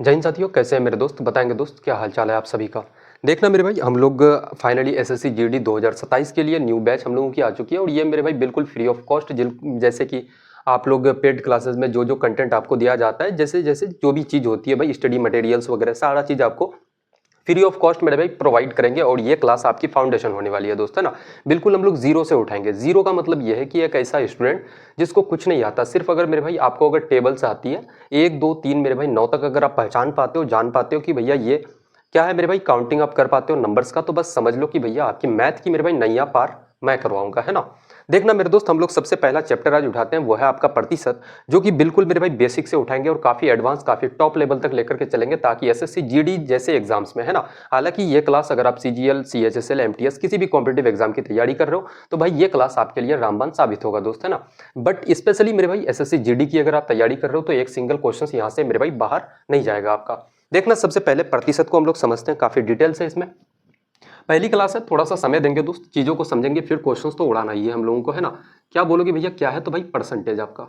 जय हिंद साथियों, कैसे हैं मेरे दोस्त। बताएंगे दोस्त क्या हाल चाल है आप सभी का। देखना मेरे भाई, हम लोग फाइनली एसएससी जीडी 2027 के लिए न्यू बैच हम लोगों की आ चुकी है और ये मेरे भाई बिल्कुल फ्री ऑफ कॉस्ट। जैसे कि आप लोग पेड क्लासेस में जो जो कंटेंट आपको दिया जाता है, जैसे जैसे जो भी चीज़ होती है भाई, स्टडी मटेरियल्स वगैरह सारा चीज़ आपको फ्री ऑफ कॉस्ट मेरे भाई प्रोवाइड करेंगे। और ये क्लास आपकी फाउंडेशन होने वाली है दोस्त, है ना। बिल्कुल हम लोग जीरो से उठाएंगे। जीरो का मतलब ये है कि एक ऐसा स्टूडेंट जिसको कुछ नहीं आता, सिर्फ अगर मेरे भाई आपको अगर टेबल्स आती है 1 2 3 मेरे भाई 9 तक अगर आप पहचान पाते हो, जान पाते हो कि भैया ये क्या है मेरे भाई, काउंटिंग आप कर पाते हो नंबर्स का, तो बस समझ लो कि भैया आपकी मैथ की मेरे भाई नैया पार मैं करवाऊंगा, है ना। देखना मेरे दोस्त, हम लोग सबसे पहला चैप्टर आज उठाते हैं, वो है आपका प्रतिशत, जो कि बिल्कुल मेरे भाई बेसिक से उठाएंगे और काफी एडवांस काफी टॉप लेवल तक लेकर के चलेंगे, ताकि एसएससी जीडी जैसे एग्जाम्स में, है ना। हालांकि ये क्लास अगर आप सीजीएल सीएचएसएल एमटीएस किसी भी कॉम्पिटेटिव एग्जाम की तैयारी कर रहे हो तो भाई ये क्लास आपके लिए रामबाण साबित होगा दोस्त, है ना। बट स्पेशली मेरे भाई एसएससी जीडी की अगर आप तैयारी कर रहे हो तो एक सिंगल क्वेश्चन यहाँ से मेरे भाई बाहर नहीं जाएगा आपका। देखना सबसे पहले प्रतिशत को हम लोग समझते हैं, काफी डिटेल से। इसमें पहली क्लास है, थोड़ा सा समय देंगे दोस्त, चीजों को समझेंगे, फिर क्वेश्चंस तो उड़ाना ही है हम लोगों को, है ना। क्या बोलोगे भैया, क्या है तो भाई परसेंटेज आपका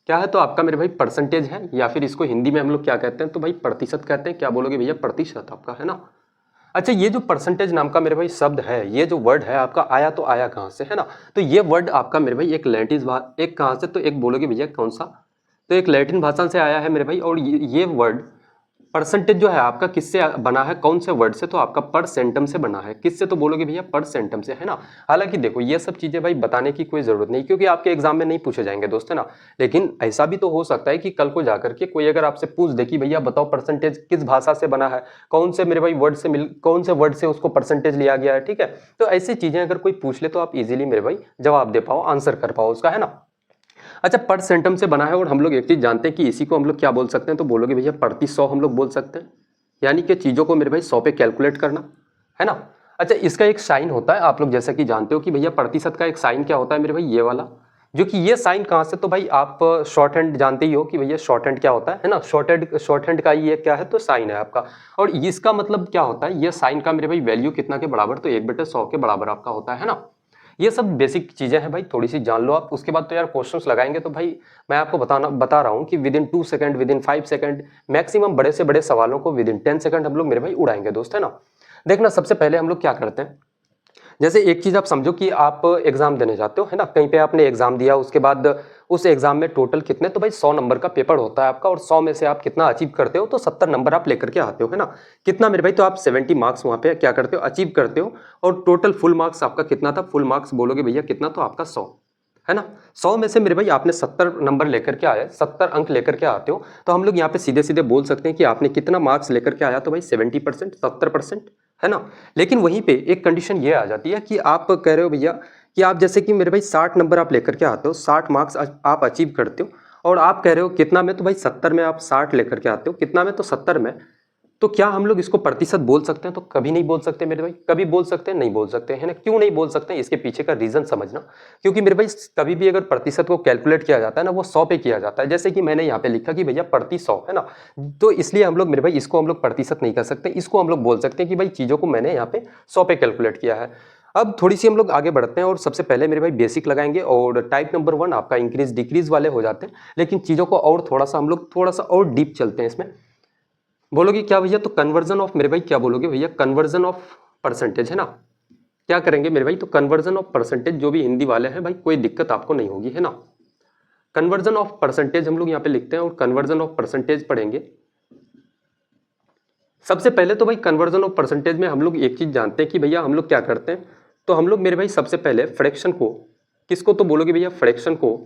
क्या है, तो आपका मेरे भाई परसेंटेज है, या फिर इसको हिंदी में हम लोग क्या कहते हैं तो भाई प्रतिशत कहते हैं। क्या बोलोगे भैया, प्रतिशत आपका, है ना। अच्छा, ये जो परसेंटेज नाम का मेरे भाई शब्द है, ये जो वर्ड है आपका, आया तो आया कहाँ से, है ना। तो ये वर्ड आपका मेरे भाई एक लैटिन एक कहाँ से, तो एक बोलोगे भैया कौन सा, तो एक लैटिन भाषा से आया है मेरे भाई। और ये वर्ड परसेंटेज जो है आपका किससे बना है, कौन से वर्ड से, तो आपका पर सेंटम से बना है। किससे, तो बोलोगे भैया पर सेंटम से, है ना। हालांकि देखो ये सब चीजें भाई बताने की कोई जरूरत नहीं, क्योंकि आपके एग्जाम में नहीं पूछे जाएंगे दोस्त, है ना। लेकिन ऐसा भी तो हो सकता है कि कल को जाकर के कोई अगर आपसे पूछ दे कि भैया बताओ परसेंटेज किस भाषा से बना है, कौन से मेरे भाई वर्ड से कौन से वर्ड से उसको परसेंटेज लिया गया है, ठीक है। तो ऐसी चीजें अगर कोई पूछ ले तो आप इजीली मेरे भाई जवाब दे पाओ, आंसर कर पाओ उसका, है ना। अच्छा, पर सेंटम से बना है और हम लोग एक चीज जानते हैं कि इसी को हम लोग क्या बोल सकते हैं, तो बोलोगे भैया प्रति 100 हम लोग बोल सकते हैं, यानी कि चीजों को मेरे भाई 100 पे कैलकुलेट करना, है ना। अच्छा, इसका एक साइन होता है, आप लोग जैसा कि जानते हो कि भैया प्रतिशत का एक साइन क्या होता है मेरे भाई, ये वाला, जो कि ये साइन कहाँ से, तो भाई आप शॉर्ट हैंड जानते ही हो कि भैया शॉर्ट हैंड क्या होता है ना। शॉर्ट हैंड का ये क्या है, तो साइन है आपका। और इसका मतलब क्या होता है, ये साइन का मेरे भाई वैल्यू कितना के बराबर, तो 1/100 के बराबर आपका होता है ना। ये सब बेसिक चीजें हैं भाई, थोड़ी सी जान लो आप। उसके बाद तो यार क्वेश्चंस लगाएंगे तो भाई मैं आपको बता रहा हूँ कि with in 2 second, with in 5 second, maximum बड़े से बड़े सवालों को विद इन 10 सेकंड हम लोग मेरे भाई उड़ाएंगे दोस्त, है ना। देखना सबसे पहले हम लोग क्या करते हैं, जैसे एक चीज आप समझो कि आप एग्जाम देने जाते हो, है ना। कहीं पे आपने एग्जाम दिया, उसके बाद उस एग्जाम में टोटल कितने, तो भाई 100 नंबर का पेपर होता है आपका, और 100 में से आप कितना अचीव करते हो, तो 70 नंबर आप लेकर के आते हो, है ना। कितना मेरे भाई, तो आप 70 मार्क्स वहां पे क्या करते हो, अचीव करते हो। और टोटल फुल मार्क्स आपका कितना था, फुल मार्क्स बोलोगे भैया कितना, तो आपका 100, है ना। 100 में से मेरे भाई आपने 70 नंबर लेकर के आए, 70 अंक लेकर के आते हो, तो हम लोग यहाँ पे सीधे सीधे बोल सकते हैं कि आपने कितना मार्क्स लेकर के आया, तो भाई 70%, 70%, है ना। लेकिन वहीं पे एक कंडीशन ये आ जाती है कि आप कह रहे हो भैया कि आप जैसे कि मेरे भाई 60 नंबर आप लेकर के आते हो, 60 मार्क्स आप अचीव करते हो, और आप कह रहे हो कितना में, तो भाई 70 में आप 60 लेकर के आते हो, कितना में, तो 70 में। तो क्या हम लोग इसको प्रतिशत बोल सकते हैं, तो कभी नहीं बोल सकते मेरे भाई। कभी बोल सकते हैं, नहीं बोल सकते, है ना। क्यों नहीं बोल सकते हैं, इसके पीछे का रीजन समझना। क्योंकि मेरे भाई कभी भी अगर प्रतिशत को कैलकुलेट किया जाता है ना, वो 100 पे किया जाता है। जैसे कि मैंने यहाँ पे लिखा कि भैया प्रति 100, है ना। तो इसलिए हम लोग मेरे भाई इसको हम लोग प्रतिशत नहीं कर सकते, इसको हम लोग बोल सकते हैं कि भाई चीजों को मैंने यहाँ पे 100 पे कैलकुलेट किया है। अब थोड़ी सी हम लोग आगे बढ़ते हैं और सबसे पहले मेरे भाई बेसिक लगाएंगे, और टाइप नंबर 1 आपका इंक्रीज डिक्रीज वाले हो जाते हैं। लेकिन चीजों को और थोड़ा सा हम लोग थोड़ा सा और डीप चलते हैं इसमें। बोलोगे क्या भैया, तो कन्वर्जन ऑफ मेरे भाई, क्या बोलोगे भैया, कन्वर्जन ऑफ परसेंटेज, है ना। क्या करेंगे मेरे भाई, तो कन्वर्जन ऑफ परसेंटेज, जो भी हिंदी वाले हैं भाई कोई दिक्कत आपको नहीं होगी, है ना। कन्वर्जन ऑफ परसेंटेज हम लोग यहाँ पे लिखते हैं और कन्वर्जन ऑफ परसेंटेज पढ़ेंगे। सबसे पहले तो भाई कन्वर्जन ऑफ परसेंटेज में हम लोग एक चीज जानते हैं कि भैया हम लोग क्या करते हैं, तो हम लोग मेरे भाई सबसे पहले फ्रैक्शन को, किसको, तो बोलोगे भैया फ्रैक्शन को,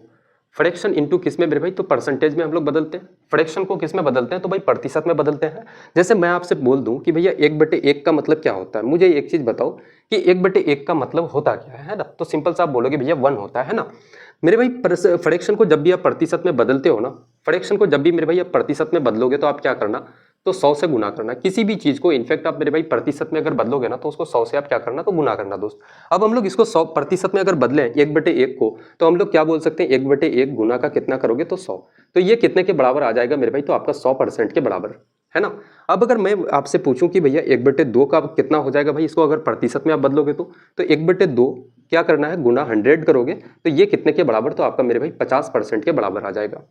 फ्रैक्शन इनटू किस में मेरे भाई, तो परसेंटेज में हम लोग बदलते हैं। फ्रैक्शन को किस में बदलते हैं, तो भाई प्रतिशत में बदलते हैं। जैसे मैं आपसे बोल दूं कि भैया 1/1 का मतलब क्या होता है, मुझे एक चीज बताओ कि 1/1 का मतलब होता क्या है ना। तो सिंपल सा आप बोलोगे भैया 1 होता है ना। मेरे भाई फ्रैक्शन को जब भी आप प्रतिशत में बदलते हो ना, फ्रैक्शन को जब भी मेरे भाई आप प्रतिशत में बदलोगे तो आप क्या करना, तो 100 से गुना करना किसी भी चीज को। इनफैक्ट आप मेरे भाई प्रतिशत में अगर बदलोगे ना, तो उसको 100 से आप क्या करना, तो गुना करना दोस्त। अब हम लोग इसको 100% में अगर बदलें 1/1 को, तो हम लोग क्या बोल सकते हैं, 1/1 गुना का कितना करोगे, तो 100। तो ये कितने के बराबर आ जाएगा मेरे भाई, तो आपका 100% के बराबर, है ना। अब अगर मैं आपसे पूछूं कि भैया 1/2 का कितना हो जाएगा भाई, इसको अगर प्रतिशत में आप बदलोगे तो 1/2 क्या करना है, गुना 100 करोगे, तो ये कितने के बराबर, तो आपका मेरे भाई 50% के बराबर आ जाएगा।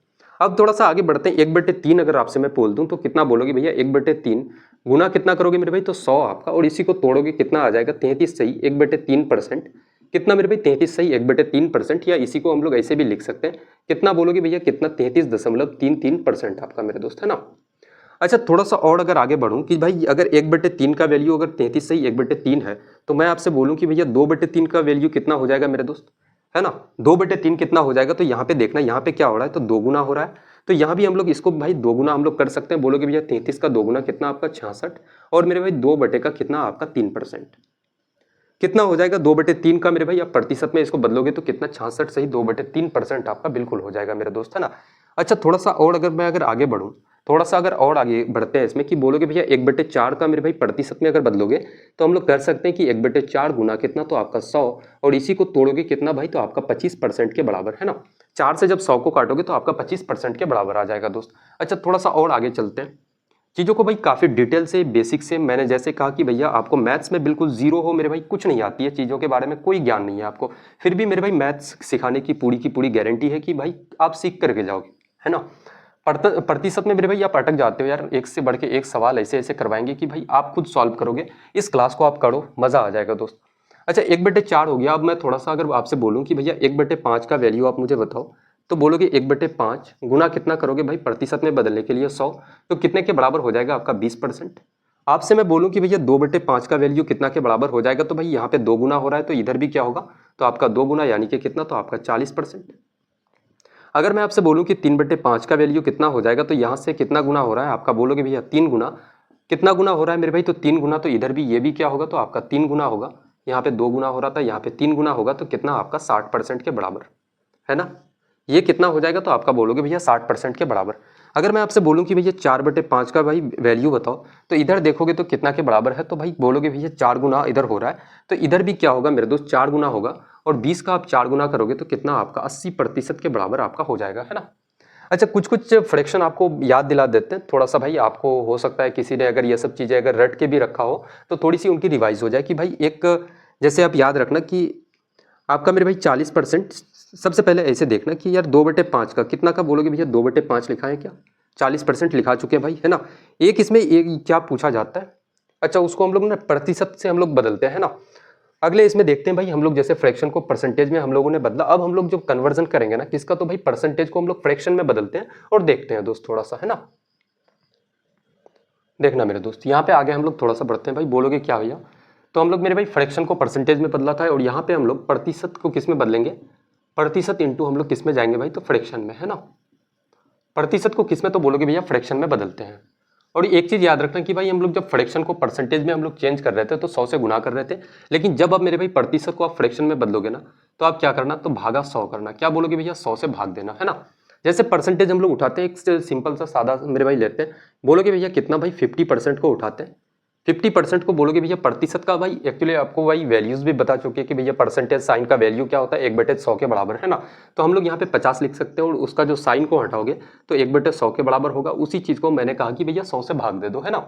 अब थोड़ा सा आगे बढ़ते हैं। 1/3 अगर आपसे मैं बोल दूं तो कितना बोलोगे भैया? 1/3 गुना कितना करोगे मेरे भाई? तो 100 आपका, और इसी को तोड़ोगे कितना आ जाएगा? 33 सही 1/3%। कितना मेरे भाई? 33 सही 1/3%, या इसी को हम लोग ऐसे भी लिख सकते हैं। कितना बोलोगे भैया? कितना? 33.33% आपका मेरे दोस्त, है ना। अच्छा, थोड़ा सा और अगर आगे बढ़ूं कि भाई अगर 1/3 का वैल्यू अगर 33 सही 1/3 है, तो मैं आपसे बोलूं कि भैया 2/3 का वैल्यू कितना हो जाएगा मेरे दोस्त, है ना। 2/3 कितना हो जाएगा? तो यहाँ पे देखना, यहाँ पे क्या हो रहा है? तो 2 गुना हो रहा है। तो यहाँ भी हम लोग इसको भाई 2 गुना हम लोग कर सकते हैं। बोलोगे भैया 33 का 2 गुना कितना आपका? 66। और मेरे भाई 2 बटे का कितना आपका? 3%। कितना हो जाएगा? 2/3 का मेरे भाई आप प्रतिशत में इसको बदलोगे तो कितना? 66 सही 2/3% आपका बिल्कुल हो जाएगा मेरे दोस्त, है ना। अच्छा, थोड़ा सा और अगर आगे बढ़ूं, थोड़ा सा अगर और आगे बढ़ते हैं इसमें कि बोलोगे भैया 1/4 का मेरे भाई प्रतिशत में अगर बदलोगे तो हम लोग कर सकते हैं कि 1/4 गुना कितना? तो आपका 100, और इसी को तोड़ोगे कितना भाई? तो आपका 25% के बराबर, है ना। 4 से जब 100 को काटोगे तो आपका 25% के बराबर आ जाएगा दोस्त। अच्छा, थोड़ा सा और आगे चलते हैं चीज़ों को भाई, काफ़ी डिटेल से बेसिक से। मैंने जैसे कहा कि भैया आपको मैथ्स में बिल्कुल जीरो हो मेरे भाई, कुछ नहीं आती है, चीज़ों के बारे में कोई ज्ञान नहीं है आपको, फिर भी मेरे भाई मैथ्स सिखाने की पूरी गारंटी है कि भाई आप सीख करके जाओगे, है ना। प्रतिशत में मेरे भाई आप अटक जाते हो यार, एक से बढ़ के एक सवाल ऐसे ऐसे करवाएंगे कि भाई आप खुद सॉल्व करोगे। इस क्लास को आप करो, मज़ा आ जाएगा दोस्त। अच्छा, 1/4 हो गया। अब मैं थोड़ा सा अगर आपसे बोलूँ कि भैया 1/5 का वैल्यू आप मुझे बताओ, तो बोलोगे 1/5 गुना कितना करोगे भाई? प्रतिशत में बदलने के लिए 100, तो कितने के बराबर हो जाएगा आपका? 20%। आपसे मैं बोलूं कि भैया 2/5 का वैल्यू कितना के बराबर हो जाएगा? तो भाई यहाँ पे 2 गुना हो रहा है, तो इधर भी क्या होगा? तो आपका 2 गुना यानी कि कितना? तो आपका 40%। अगर मैं आपसे बोलूं कि 3/5 का वैल्यू कितना हो जाएगा, तो यहाँ से कितना गुना हो रहा है आपका? बोलोगे भैया 3 गुना। कितना गुना हो रहा है मेरे भाई? तो 3 गुना, तो इधर भी ये भी क्या होगा? तो आपका 3 गुना होगा। यहाँ पे 2 गुना हो रहा था, यहाँ पे 3 गुना होगा, तो कितना आपका? 60% के बराबर, है ना। ये कितना हो जाएगा? तो आपका बोलोगे भैया 60% के बराबर। अगर मैं आपसे बोलूं कि भैया 4/5 का भाई वैल्यू बताओ, तो इधर देखोगे तो कितना के बराबर है? तो भाई बोलोगे भैया 4 गुना इधर हो रहा है, तो इधर भी क्या होगा मेरे दोस्त? 4 गुना होगा, और 20 का आप 4 गुना करोगे तो कितना आपका? 80% के बराबर आपका हो जाएगा, है ना। अच्छा, कुछ कुछ फ्रैक्शन आपको याद दिला देते हैं थोड़ा सा भाई। आपको हो सकता है किसी ने अगर ये सब चीज़ें अगर रट के भी रखा हो तो थोड़ी सी उनकी रिवाइज हो जाए कि भाई एक, जैसे आप याद रखना कि आपका मेरे भाई 40%। सबसे पहले ऐसे देखना कि यार 2/5 का कितना का? बोलोगे भैया 2/5 लिखा है क्या? 40% लिखा चुके हैं भाई, है ना। एक इसमें एक क्या पूछा जाता है? अच्छा, उसको हम लोग ना प्रतिशत से हम लोग बदलते हैं ना। अगले इसमें देखते हैं भाई, हम लोग जैसे फ्रैक्शन को परसेंटेज में हम लोगों ने बदला, अब हम लोग जो कन्वर्जन करेंगे ना किसका, तो भाई परसेंटेज को हम लोग फ्रैक्शन में बदलते हैं और देखते हैं दोस्त थोड़ा सा, है ना। देखना मेरे दोस्त, यहाँ पे आगे हम लोग थोड़ा सा बढ़ते हैं भाई। बोलोगे क्या भैया? तो हम लोग मेरे भाई फ्रैक्शन को परसेंटेज में बदला था, और यहाँ पे हम लोग प्रतिशत को किस में बदलेंगे? प्रतिशत इंटू हम लोग किस में जाएंगे भाई? तो फ्रैक्शन में, है ना। प्रतिशत को किस में? तो बोलोगे भैया फ्रैक्शन में बदलते हैं। और एक चीज याद रखना कि भाई हम लोग जब फ्रैक्शन को परसेंटेज में हम लोग चेंज कर रहे थे तो 100 से गुना कर रहे थे, लेकिन जब अब मेरे भाई प्रतिशत को आप फ्रैक्शन में बदलोगे ना, तो आप क्या करना? तो भागा 100 करना। क्या बोलोगे भैया? 100 से भाग देना, है ना। जैसे परसेंटेज हम लोग उठाते हैं, एक सिंपल सा सादा मेरे भाई लेते हैं। बोलोगे भैया कितना भाई? 50% को उठाते हैं। 50% को बोलोगे भैया प्रतिशत का, भाई एक्चुअली आपको भाई वैल्यूज भी बता चुके हैं कि भैया परसेंटेज साइन का वैल्यू क्या होता है? 1/100 के बराबर, है ना। तो हम लोग यहाँ पे 50 लिख सकते हैं, और उसका जो साइन को हटाओगे तो 1/100 के बराबर होगा। उसी चीज को मैंने कहा कि भैया 100 से भाग दे दो, है ना।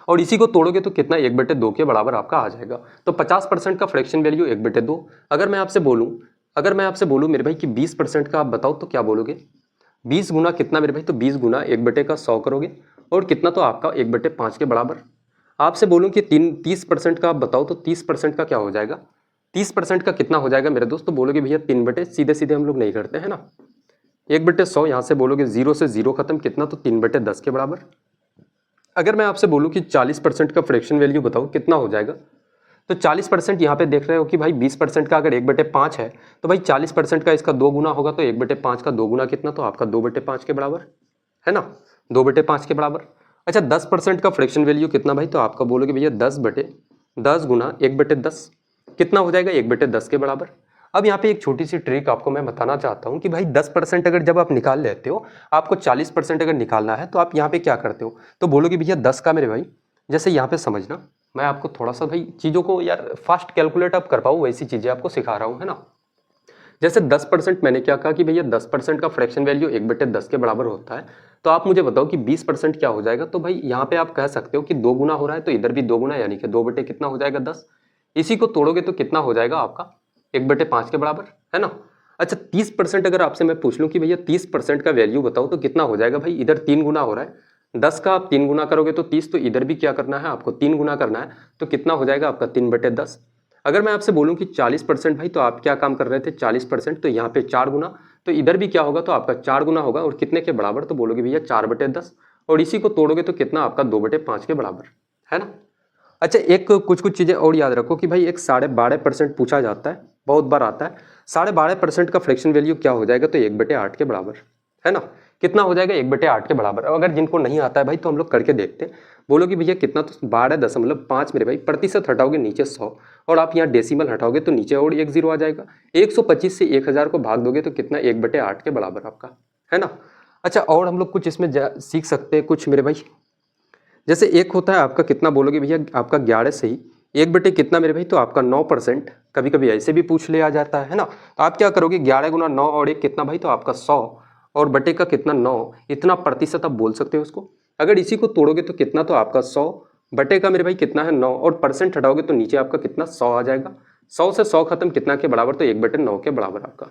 और इसी को तोड़ोगे तो कितना? 1/2 के बराबर आपका आ जाएगा। तो 50% का फ्रैक्शन वैल्यू 1/2। अगर मैं आपसे बोलूं मेरे भाई कि 20% का आप बताओ, तो क्या बोलोगे? 20 गुना कितना मेरे भाई? तो 20 गुना 1/100 करोगे, और कितना? तो आपका 1/5 के बराबर। आपसे बोलूं कि 30% का आप बताओ, तो 30% का क्या हो जाएगा? 30% का कितना हो जाएगा मेरे दोस्त? तो बोलोगे भैया 3/, सीधे सीधे हम लोग नहीं करते, है ना। 1/100 यहाँ से बोलोगे, 0 से 0 खत्म, कितना? तो 3/10 के बराबर। अगर मैं आपसे बोलूं कि 40% का फ्रैक्शन वैल्यू बताओ, कितना हो जाएगा? तो 40% यहाँ पे देख रहे हो कि भाई 20% का अगर 1/5 है, तो भाई 40% का इसका 2 गुना होगा, तो 1/5 का 2 गुना कितना? तो आपका 2/5 के बराबर, है ना। 2/5 के बराबर। अच्छा, 10% का फ्रैक्शन वैल्यू कितना भाई? तो आपका बोलोगे भैया 10/10 गुना 1/10 कितना हो जाएगा? 1/10 के बराबर। अब यहाँ पे एक छोटी सी ट्रिक आपको मैं बताना चाहता हूँ कि भाई 10% अगर जब आप निकाल लेते हो, आपको 40% अगर निकालना है, तो आप यहाँ पे क्या करते हो? तो बोलोगे भैया 10 का मेरे भाई, जैसे यहाँ पे समझना, मैं आपको थोड़ा सा भाई चीज़ों को यार फास्ट कैलकुलेट आप कर पाऊँ वैसी चीज़ें आपको सिखा रहा हूँ, है ना। जैसे 10% मैंने क्या कहा कि भैया 10% का फ्रैक्शन वैल्यू 1/10 के बराबर होता है, तो आप मुझे बताओ कि 20% क्या हो जाएगा? तो भाई यहाँ पे आप कह सकते हो कि 2 गुना हो रहा है, तो इधर भी 2 गुना, यानी कि 2 कितना हो जाएगा? 10। इसी को तोड़ोगे तो कितना हो जाएगा आपका? 1/5 के बराबर, है ना। अच्छा 30% अगर आपसे मैं पूछ लूँ कि भैया 30% का वैल्यू बताओ तो कितना हो जाएगा भाई, इधर 3 गुना हो रहा है 10 का, आप 3 गुना करोगे तो 30, तो इधर भी क्या करना है आपको 3 गुना करना है, तो कितना हो जाएगा आपका 3/10। अगर मैं आपसे बोलूँ कि 40% भाई, तो आप क्या काम कर रहे थे 40%, तो यहाँ पे 4 गुना, तो इधर भी क्या होगा, तो आपका 4 गुना होगा और कितने के बराबर, तो बोलोगे भैया 4/10, और इसी को तोड़ोगे तो कितना आपका 2/5 के बराबर, है ना। अच्छा एक कुछ कुछ चीज़ें और याद रखो कि भाई एक 12.5% पूछा जाता है, बहुत बार आता है। 12.5% का फ्रैक्शन वैल्यू क्या हो जाएगा, तो 1/8 के बराबर, है ना। कितना हो जाएगा 1/8 के बराबर। अब अगर जिनको नहीं आता है भाई तो हम लोग करके देखते हैं। बोलोगे भैया कितना, तो 12.5 मेरे भाई, प्रतिशत हटाओगे नीचे 100 और आप यहाँ डेसिमल हटाओगे तो नीचे और एक जीरो आ जाएगा। 125 से 1000 को भाग दोगे तो कितना 1/8 के बराबर आपका, है ना। अच्छा और हम लोग कुछ इसमें सीख सकते हैं कुछ मेरे भाई। जैसे एक होता है आपका, कितना बोलोगे भैया आपका 11 से ही 1 बटे कितना मेरे भाई, तो आपका 9%। कभी कभी ऐसे भी पूछ लिया जाता है ना। तो आप क्या करोगे 11 गुना 9 और 1 कितना भाई, तो आपका 100 और बटे का कितना 9, इतना प्रतिशत आप बोल सकते हो उसको। अगर इसी को तोड़ोगे तो कितना, तो आपका 100 बटे का मेरे भाई कितना है 9, और परसेंट हटाओगे तो नीचे आपका कितना 100 आ जाएगा। 100 से 100 खत्म कितना के बराबर, तो 1/9 के बराबर आपका।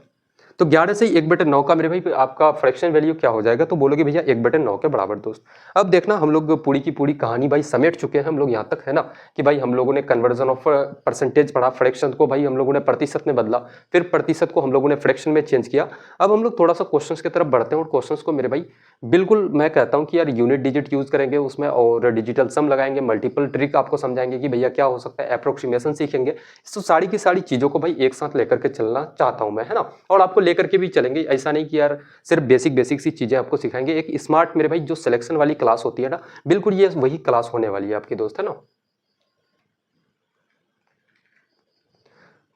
तो 11 से 1/9 का मेरे भाई आपका फ्रैक्शन वैल्यू क्या हो जाएगा, तो बोलोगे भैया 1/9 के बराबर दोस्त। अब देखना हम लोग पूरी की पूरी कहानी भाई समेट चुके हैं हम लोग यहाँ तक, है ना। कि भाई हम लोगों ने कन्वर्जन ऑफ परसेंटेज पढ़ा, फ्रैक्शन को भाई हम लोगों ने प्रतिशत में बदला, फिर प्रतिशत को हम लोगों ने फ्रैक्शन में चेंज किया। अब हम लोग थोड़ा सा क्वेश्चंस की तरफ बढ़ते हैं, और क्वेश्चंस को मेरे भाई बिल्कुल मैं कहता हूँ कि यार यूनिट डिजिट यूज करेंगे उसमें, और डिजिटल सम लगाएंगे, मल्टीपल ट्रिक आपको समझाएंगे कि भैया क्या हो सकता है, अप्रोक्सीमेशन सीखेंगे। तो सारी की सारी चीज़ों को भाई एक साथ लेकर के चलना चाहता हूँ मैं, है ना। और आपको लेकर के भी चलेंगे, ऐसा नहीं कि यार सिर्फ बेसिक बेसिक सी चीज़ें आपको सिखाएंगे। एक स्मार्ट मेरे भाई जो सिलेक्शन वाली क्लास होती है ना, बिल्कुल ये वही क्लास होने वाली है आपकी दोस्त, है ना।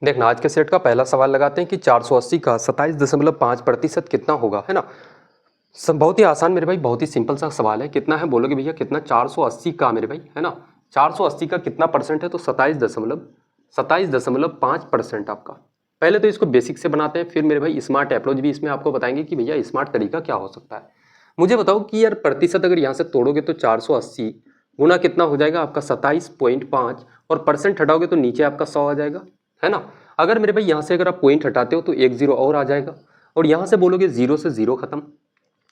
देखना आज के सेट का पहला सवाल लगाते हैं कि 480 का 27.5% कितना होगा, है ना। सब बहुत ही आसान मेरे भाई, बहुत ही सिंपल सा सवाल है। कितना है बोलोगे भैया कितना, 480 का मेरे भाई, है ना। 480 का कितना परसेंट है, तो 27.5% आपका। पहले तो इसको बेसिक से बनाते हैं, फिर मेरे भाई स्मार्ट अप्रोच भी इसमें आपको बताएंगे कि भैया स्मार्ट तरीका क्या हो सकता है। मुझे बताओ कि यार प्रतिशत अगर यहाँ से तोड़ोगे तो 480 गुना कितना हो जाएगा आपका 27.5, और परसेंट हटाओगे तो नीचे आपका 100 आ जाएगा, है ना। अगर मेरे भाई यहाँ से अगर आप पॉइंट हटाते हो तो एक जीरो और आ जाएगा, और यहाँ से बोलोगे जीरो से जीरो खत्म।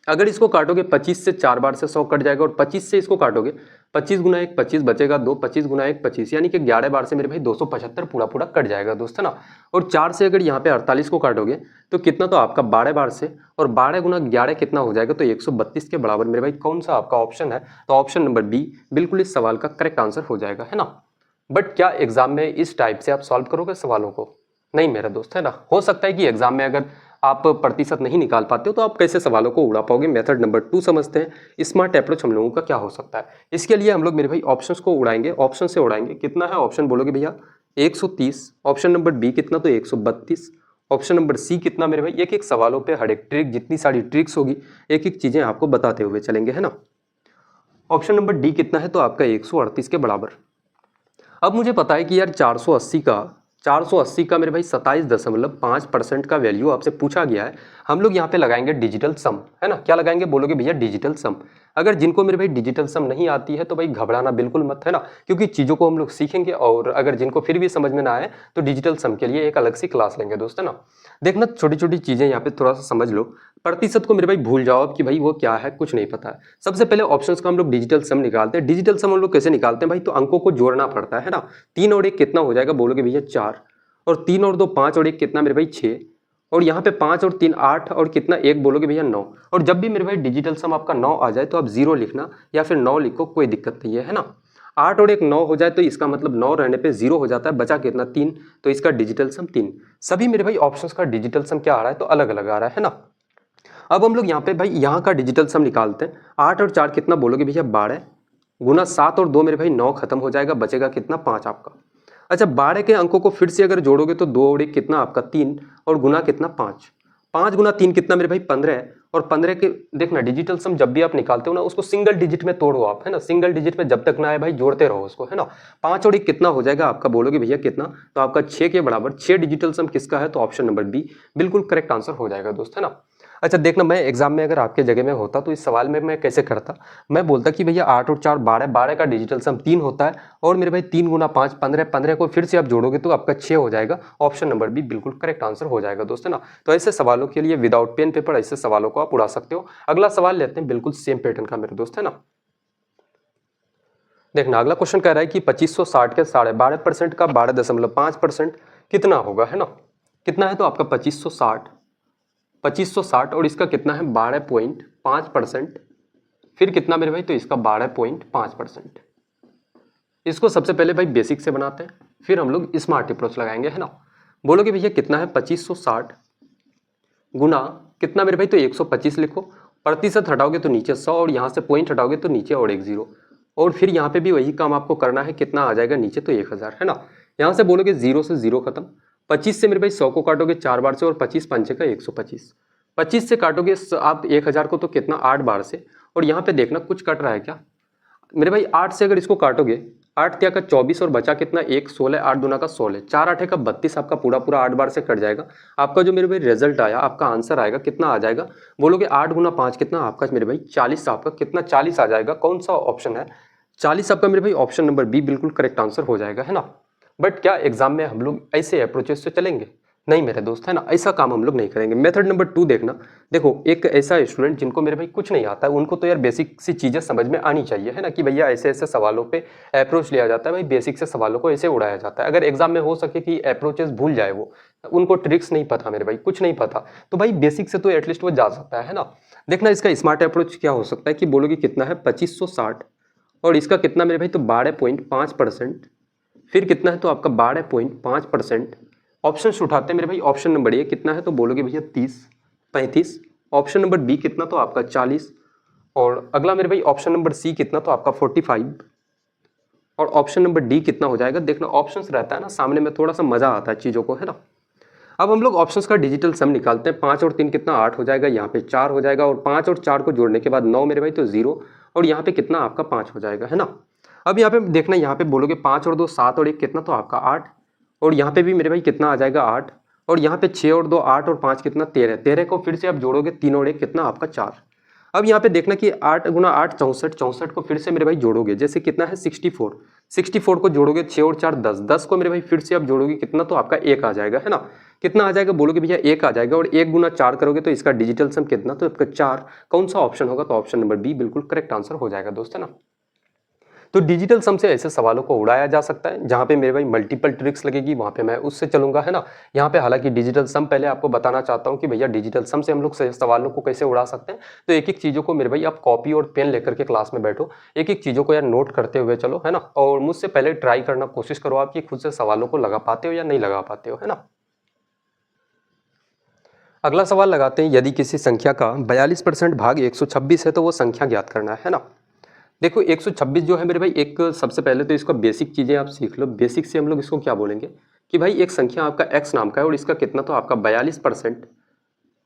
अगर इसको काटोगे 25 से 4 बार से 100 कट जाएगा, और 25 से इसको काटोगे 25 गुना 1 25 बचेगा 2, 25 गुना 1 25, यानी कि 11 बार से मेरे भाई 275 पूरा पूरा कट जाएगा दोस्त, है ना। और 4 से अगर यहाँ पे 48 को काटोगे तो कितना, तो आपका 12 बार से, और 12 गुना 11 कितना हो जाएगा, तो 132 के बराबर। मेरे भाई कौन सा आपका ऑप्शन है, तो ऑप्शन नंबर बी बिल्कुल इस सवाल का करेक्ट आंसर हो जाएगा, है ना। बट क्या एग्जाम में इस टाइप से आप सॉल्व करोगे सवालों को, नहीं मेरा दोस्त, है ना। हो सकता है कि एग्जाम में अगर आप प्रतिशत नहीं निकाल पाते हो तो आप कैसे सवालों को उड़ा पाओगे। मेथड नंबर 2 समझते हैं, स्मार्ट अप्रोच हम लोगों का क्या हो सकता है। इसके लिए हम लोग मेरे भाई ऑप्शंस को उड़ाएंगे, ऑप्शन से उड़ाएंगे। कितना है ऑप्शन बोलोगे भैया 130, ऑप्शन नंबर बी कितना, तो 132, ऑप्शन नंबर सी कितना मेरे भाई। एक एक सवालों पे हर एक ट्रिक, जितनी सारी ट्रिक्स होगी एक एक चीजें आपको बताते हुए चलेंगे, है ना। ऑप्शन नंबर डी कितना है, तो आपका 138 के बराबर। अब मुझे पता है कि यार 480 का मेरे भाई 27.5% का वैल्यू आपसे पूछा गया है। हम लोग यहाँ पे लगाएंगे डिजिटल सम, है ना। क्या लगाएंगे बोलोगे भैया डिजिटल सम। अगर जिनको मेरे भाई डिजिटल सम नहीं आती है तो भाई घबराना बिल्कुल मत, है ना, क्योंकि चीज़ों को हम लोग सीखेंगे। और अगर जिनको फिर भी समझ में ना आए तो डिजिटल सम के लिए एक अलग सी क्लास लेंगे दोस्त, है ना। देखना छोटी छोटी चीज़ें यहाँ पे थोड़ा सा समझ लो। प्रतिशत को मेरे भाई भूल जाओ अब कि भाई वो क्या है, कुछ नहीं पता है। सबसे पहले ऑप्शंस का हम लोग डिजिटल सम निकालते हैं। डिजिटल सम हम लोग कैसे निकालते हैं भाई, तो अंकों को जोड़ना पड़ता है ना। 3 और 1 कितना हो जाएगा बोलोगे भैया 4, और 3 और 2 5, और 1 कितना मेरे भाई 6, और यहाँ पे 5 और 3 8, और कितना 1 बोलोगे भैया 9। और जब भी मेरे भाई डिजिटल सम आपका 9 आ जाए तो आप 0 लिखना या फिर 9 लिखो, कोई दिक्कत नहीं है ना। 8 और 1 9 हो जाए तो इसका मतलब 9 रहने पे 0 हो जाता है, बचा कितना 3, तो इसका डिजिटल सम 3। सभी मेरे भाई ऑप्शंस का डिजिटल सम क्या आ रहा है, तो अलग अलग आ रहा है ना। अब हम लोग यहाँ पे भाई यहाँ का डिजिटल सम निकालते हैं। 8 और 4 कितना बोलोगे भैया 12, गुना 7 और 2 मेरे भाई 9 खत्म हो जाएगा, बचेगा कितना 5 आपका। अच्छा 12 के अंकों को फिर से अगर जोड़ोगे तो 2 और 1 कितना आपका 3, और गुना कितना 5, 5 गुना 3 कितना मेरे भाई 15 है। और 15 के देखना डिजिटल सम जब भी आप निकालते हो ना उसको सिंगल डिजिट में तोड़ो आप, है ना। सिंगल डिजिट में जब तक ना आए भाई जोड़ते रहो उसको, है ना। 5 और 1 कितना हो जाएगा आपका बोलोगे भैया कितना, तो आपका 6 के बराबर। 6 डिजिटल सम किसका है, तो ऑप्शन नंबर बी बिल्कुल करेक्ट आंसर हो जाएगा दोस्त, है ना। अच्छा देखना, मैं एग्जाम में अगर आपके जगह में होता तो इस सवाल में मैं कैसे करता, मैं बोलता कि भैया 8 और 4 12, 12 का डिजिटल सम 3 होता है और मेरे भाई 3 गुना 5 15, 15 को फिर से आप जोड़ोगे तो आपका 6 हो जाएगा। ऑप्शन नंबर बी बिल्कुल करेक्ट आंसर हो जाएगा दोस्त, है ना। तो ऐसे सवालों के लिए विदाउट पेन पेपर ऐसे सवालों को आप उड़ा सकते हो। अगला सवाल लेते हैं बिल्कुल सेम पैटर्न का मेरे दोस्त, है ना। देखना अगला क्वेश्चन कह रहा है कि 2560 के 12.5% का 12.5% कितना होगा, है ना। कितना है तो आपका 2560 और इसका कितना है 12.5%, फिर कितना मेरे भाई तो इसका 12.5%। इसको सबसे पहले भाई बेसिक से बनाते हैं, फिर हम लोग स्मार्ट अप्रोच लगाएंगे, है ना। बोलोगे भैया कितना है 2560 गुना कितना मेरे भाई तो 125 लिखो, प्रतिशत हटाओगे तो नीचे 100 और यहाँ से पॉइंट हटाओगे तो नीचे और एक जीरो, और फिर यहाँ पे भी वही काम आपको करना है, कितना आ जाएगा नीचे तो 1000, है ना। यहाँ से बोलोगे जीरो से जीरो खत्म, 25 से मेरे भाई 100 को काटोगे 4 बार से और 25 पंचे का 125, 25 से काटोगे आप 1000 को तो कितना 8 बार से, और यहाँ पे देखना कुछ कट रहा है क्या मेरे भाई 8 से अगर इसको काटोगे 8 त्या का 24 और बचा कितना 1 16, 8 दूना का 16, 4 8 का 32, आपका पूरा पूरा 8 बार से कट जाएगा। आपका जो मेरे भाई रिजल्ट आया, आपका आंसर आएगा कितना आ जाएगा, बोलोगे 8 गुना 5 कितना आपका मेरे भाई 40, आपका कितना 40 आ जाएगा। कौन सा ऑप्शन है 40 आपका मेरे भाई, ऑप्शन नंबर बी बिल्कुल करेक्ट आंसर हो जाएगा, है ना। बट क्या एग्जाम में हम लोग ऐसे अप्रोचेस से चलेंगे, नहीं मेरे दोस्त, है ना, ऐसा काम हम लोग नहीं करेंगे। मेथड नंबर 2 देखना, देखो एक ऐसा स्टूडेंट जिनको मेरे भाई कुछ नहीं आता है, उनको तो यार बेसिक सी चीजें समझ में आनी चाहिए, है ना, कि भैया ऐसे ऐसे सवालों पे अप्रोच लिया जाता है, भाई बेसिक से सवालों को ऐसे उड़ाया जाता है। अगर एग्जाम में हो सके कि अप्रोचेस भूल जाए वो, उनको ट्रिक्स नहीं पता मेरे भाई, कुछ नहीं पता, तो भाई बेसिक से तो एटलीस्ट वो जा सकता है ना। देखना इसका स्मार्ट अप्रोच क्या हो सकता है कि बोलोगे कितना है 2560 और इसका कितना मेरे भाई तो 12.5%, फिर कितना है तो आपका 12.5%। ऑप्शन उठाते हैं मेरे भाई, ऑप्शन नंबर ए कितना है तो बोलोगे भैया 30 35, ऑप्शन नंबर बी कितना तो आपका 40, और अगला मेरे भाई ऑप्शन नंबर सी कितना तो आपका 45, और ऑप्शन नंबर डी कितना हो जाएगा। देखना ऑप्शंस रहता है ना सामने में, थोड़ा सा मजा आता है चीज़ों को, है ना। अब हम लोग ऑप्शंस का डिजिटल सम निकालते हैं, 5 और 3 कितना 8 हो जाएगा, यहाँ पे 4 हो जाएगा, और 5 और 4 को जोड़ने के बाद 9 मेरे भाई तो 0, और यहाँ पे कितना आपका 5 हो जाएगा, है ना। अब यहाँ पे देखना, यहाँ पे बोलोगे 5 और 2 7 और 1 कितना तो आपका 8, और यहाँ पे भी मेरे भाई कितना आ जाएगा 8, और यहाँ पे 6 और 2 8 और 5 कितना 13, 13 को फिर से आप जोड़ोगे 3 और 1 कितना आपका 4। अब यहाँ पे देखना कि 8 गुना 8 64, 64 को फिर से मेरे भाई जोड़ोगे, जैसे कितना है 64, 64 को जोड़ोगे 6 और 4 10, 10 को मेरे भाई फिर से आप जोड़ोगे कितना तो आपका 1 आ जाएगा, है ना। कितना आ जाएगा बोलोगे भैया 1 आ जाएगा, और 1 गुना 4 करोगे तो इसका डिजिटल सम कितना तो आपका 4। कौन सा ऑप्शन होगा तो ऑप्शन नंबर बी बिल्कुल करेक्ट आंसर हो जाएगा दोस्त, है ना। तो डिजिटल सम से ऐसे सवालों को उड़ाया जा सकता है, जहाँ पे मेरे भाई मल्टीपल ट्रिक्स लगेगी वहाँ पे मैं उससे चलूंगा, है ना। यहाँ पे हालांकि डिजिटल सम पहले आपको बताना चाहता हूँ कि भैया डिजिटल सम से हम लोग सवालों को कैसे उड़ा सकते हैं। तो एक एक चीज़ों को मेरे भाई आप कॉपी और पेन लेकर के क्लास में बैठो, एक एक चीज़ों को यार नोट करते हुए चलो, है ना, और मुझसे पहले ट्राई करना कोशिश करो आप कि खुद से सवालों को लगा पाते हो या नहीं लगा पाते हो, है ना। अगला सवाल लगाते हैं, यदि किसी संख्या का 42% भाग 126 है तो वो संख्या ज्ञात करना है ना। देखो 126 जो है मेरे भाई, एक सबसे पहले तो इसका बेसिक चीज़ें आप सीख लो। बेसिक से हम लोग इसको क्या बोलेंगे कि भाई एक संख्या आपका x नाम का है और इसका कितना तो आपका 42%,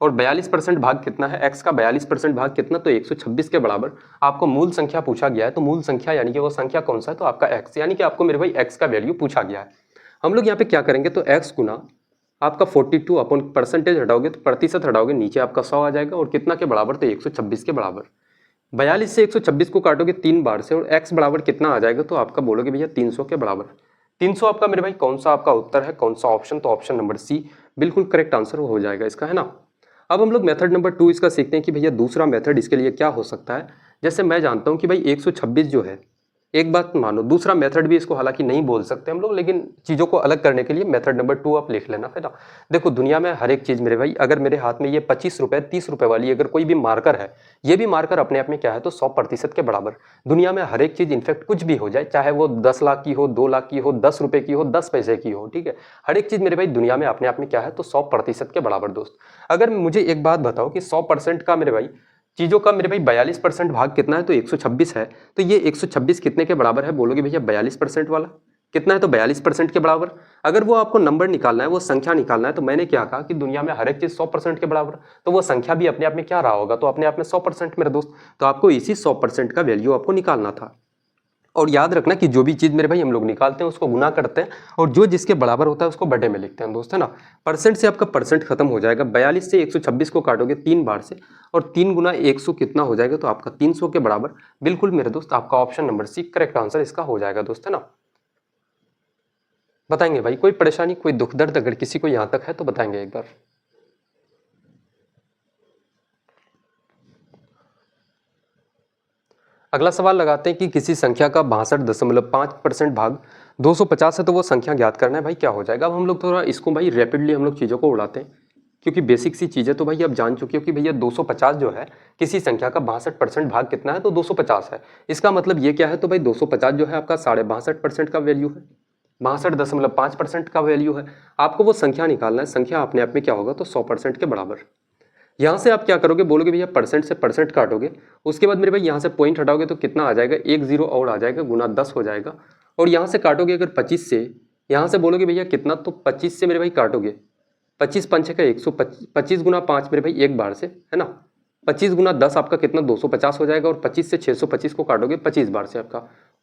और 42% भाग कितना है x का 42% भाग कितना तो 126 के बराबर आपको मूल संख्या पूछा गया है। तो मूल संख्या यानी कि वो संख्या कौन सा है तो आपका x, यानी कि आपको मेरे भाई x का वैल्यू पूछा गया है। हम लोग यहाँ पे क्या करेंगे तो x गुना आपका 42 अपन परसेंटेज हटाओगे तो प्रतिशत हटाओगे, नीचे आपका 100 आ जाएगा, और कितना के बराबर तो 126 के बराबर। 42 से 126 को काटोगे 3 बार से और x बराबर कितना आ जाएगा तो आपका बोलोगे भैया 300 के बराबर। 300 आपका मेरे भाई कौन सा आपका उत्तर है, कौन सा ऑप्शन, तो ऑप्शन नंबर सी बिल्कुल करेक्ट आंसर हो जाएगा इसका, है ना। अब हम लोग मेथड नंबर 2 इसका सीखते हैं कि भैया दूसरा मेथड इसके लिए क्या हो सकता है। जैसे मैं जानता हूँ कि भाई 126 जो है, एक बात मानो, दूसरा मेथड भी इसको हालांकि नहीं बोल सकते हम लोग, लेकिन चीज़ों को अलग करने के लिए मेथड नंबर 2 आप लिख लेना, है ना। देखो दुनिया में हर एक चीज़ मेरे भाई, अगर मेरे हाथ में ये 25 रुपये 30 रुपये वाली अगर कोई भी मार्कर है, ये भी मार्कर अपने आप में क्या है तो 100% के बराबर। दुनिया में हर एक चीज़ इनफैक्ट कुछ भी हो जाए, चाहे वो 10 लाख की हो, 2 लाख की हो, 10 रुपये की हो, 10 पैसे की हो, ठीक है, हर एक चीज़ मेरे भाई दुनिया में अपने आप में क्या है तो 100% के बराबर दोस्त। अगर मुझे एक बात बताओ कि 100% का मेरे भाई चीज़ों का मेरे भाई 42% भाग कितना है तो 126 है, तो ये 126 कितने के बराबर है बोलोगे भैया 42% वाला कितना है तो 42% के बराबर। अगर वो आपको नंबर निकालना है, वो संख्या निकालना है, तो मैंने क्या कहा कि दुनिया में हर एक चीज़ 100% के बराबर, तो वो संख्या भी अपने आप में क्या रहा होगा तो अपने आप में 100% मेरे दोस्त। तो आपको इसी 100% का वैल्यू आपको निकालना था। और याद रखना कि जो भी चीज़ मेरे भाई हम लोग निकालते हैं उसको गुना करते हैं और जो जिसके बराबर होता है उसको बटे में लिखते हैं दोस्त, है ना। परसेंट से आपका परसेंट खत्म हो जाएगा। 42 से 126 को काटोगे 3 बार से और 3 गुना 100 कितना हो जाएगा, तो आपका 300 के बराबर। बिल्कुल मेरे दोस्त आपका option number C correct answer इसका हो जाएगा दोस्त, है ना। बताएंगे भाई, कोई परेशानी कोई दुख दर्द अगर किसी को यहाँ तक है तो बताएंगे एक बार। अगला सवाल लगाते हैं कि किसी संख्या का 62.5% भाग 250 है तो वो संख्या ज्ञात करना है। भाई क्या हो जाएगा। अब हम लोग थोड़ा इसको भाई रैपिडली हम लोग चीज़ों को उड़ाते हैं, क्योंकि बेसिक सी चीज़ें तो भाई आप जान चुके हो कि भैया 250 जो है किसी संख्या का 62% भाग कितना है, तो 250 है। इसका मतलब ये क्या है, तो भाई 250 जो है आपका 62.5% का वैल्यू है, 62.5% का वैल्यू है। आपको वो संख्या निकालना है। संख्या अपने आप में क्या होगा, तो 100% के बराबर। यहाँ से आप क्या करोगे, बोलोगे भैया परसेंट से परसेंट काटोगे, उसके बाद मेरे भाई यहाँ से पॉइंट हटाओगे तो कितना आ जाएगा, 1 0 और आ जाएगा, गुना 10 हो जाएगा। और यहाँ से काटोगे अगर 25 से, यहाँ से बोलोगे भैया कितना, तो 25 से मेरे भाई काटोगे 25 पंचे का 125 गुना 5 मेरे भाई एक बार से, है ना। 25 गुना 10 आपका कितना 250 हो जाएगा। और 25 से 625 को काटोगे 25 बार से आपका,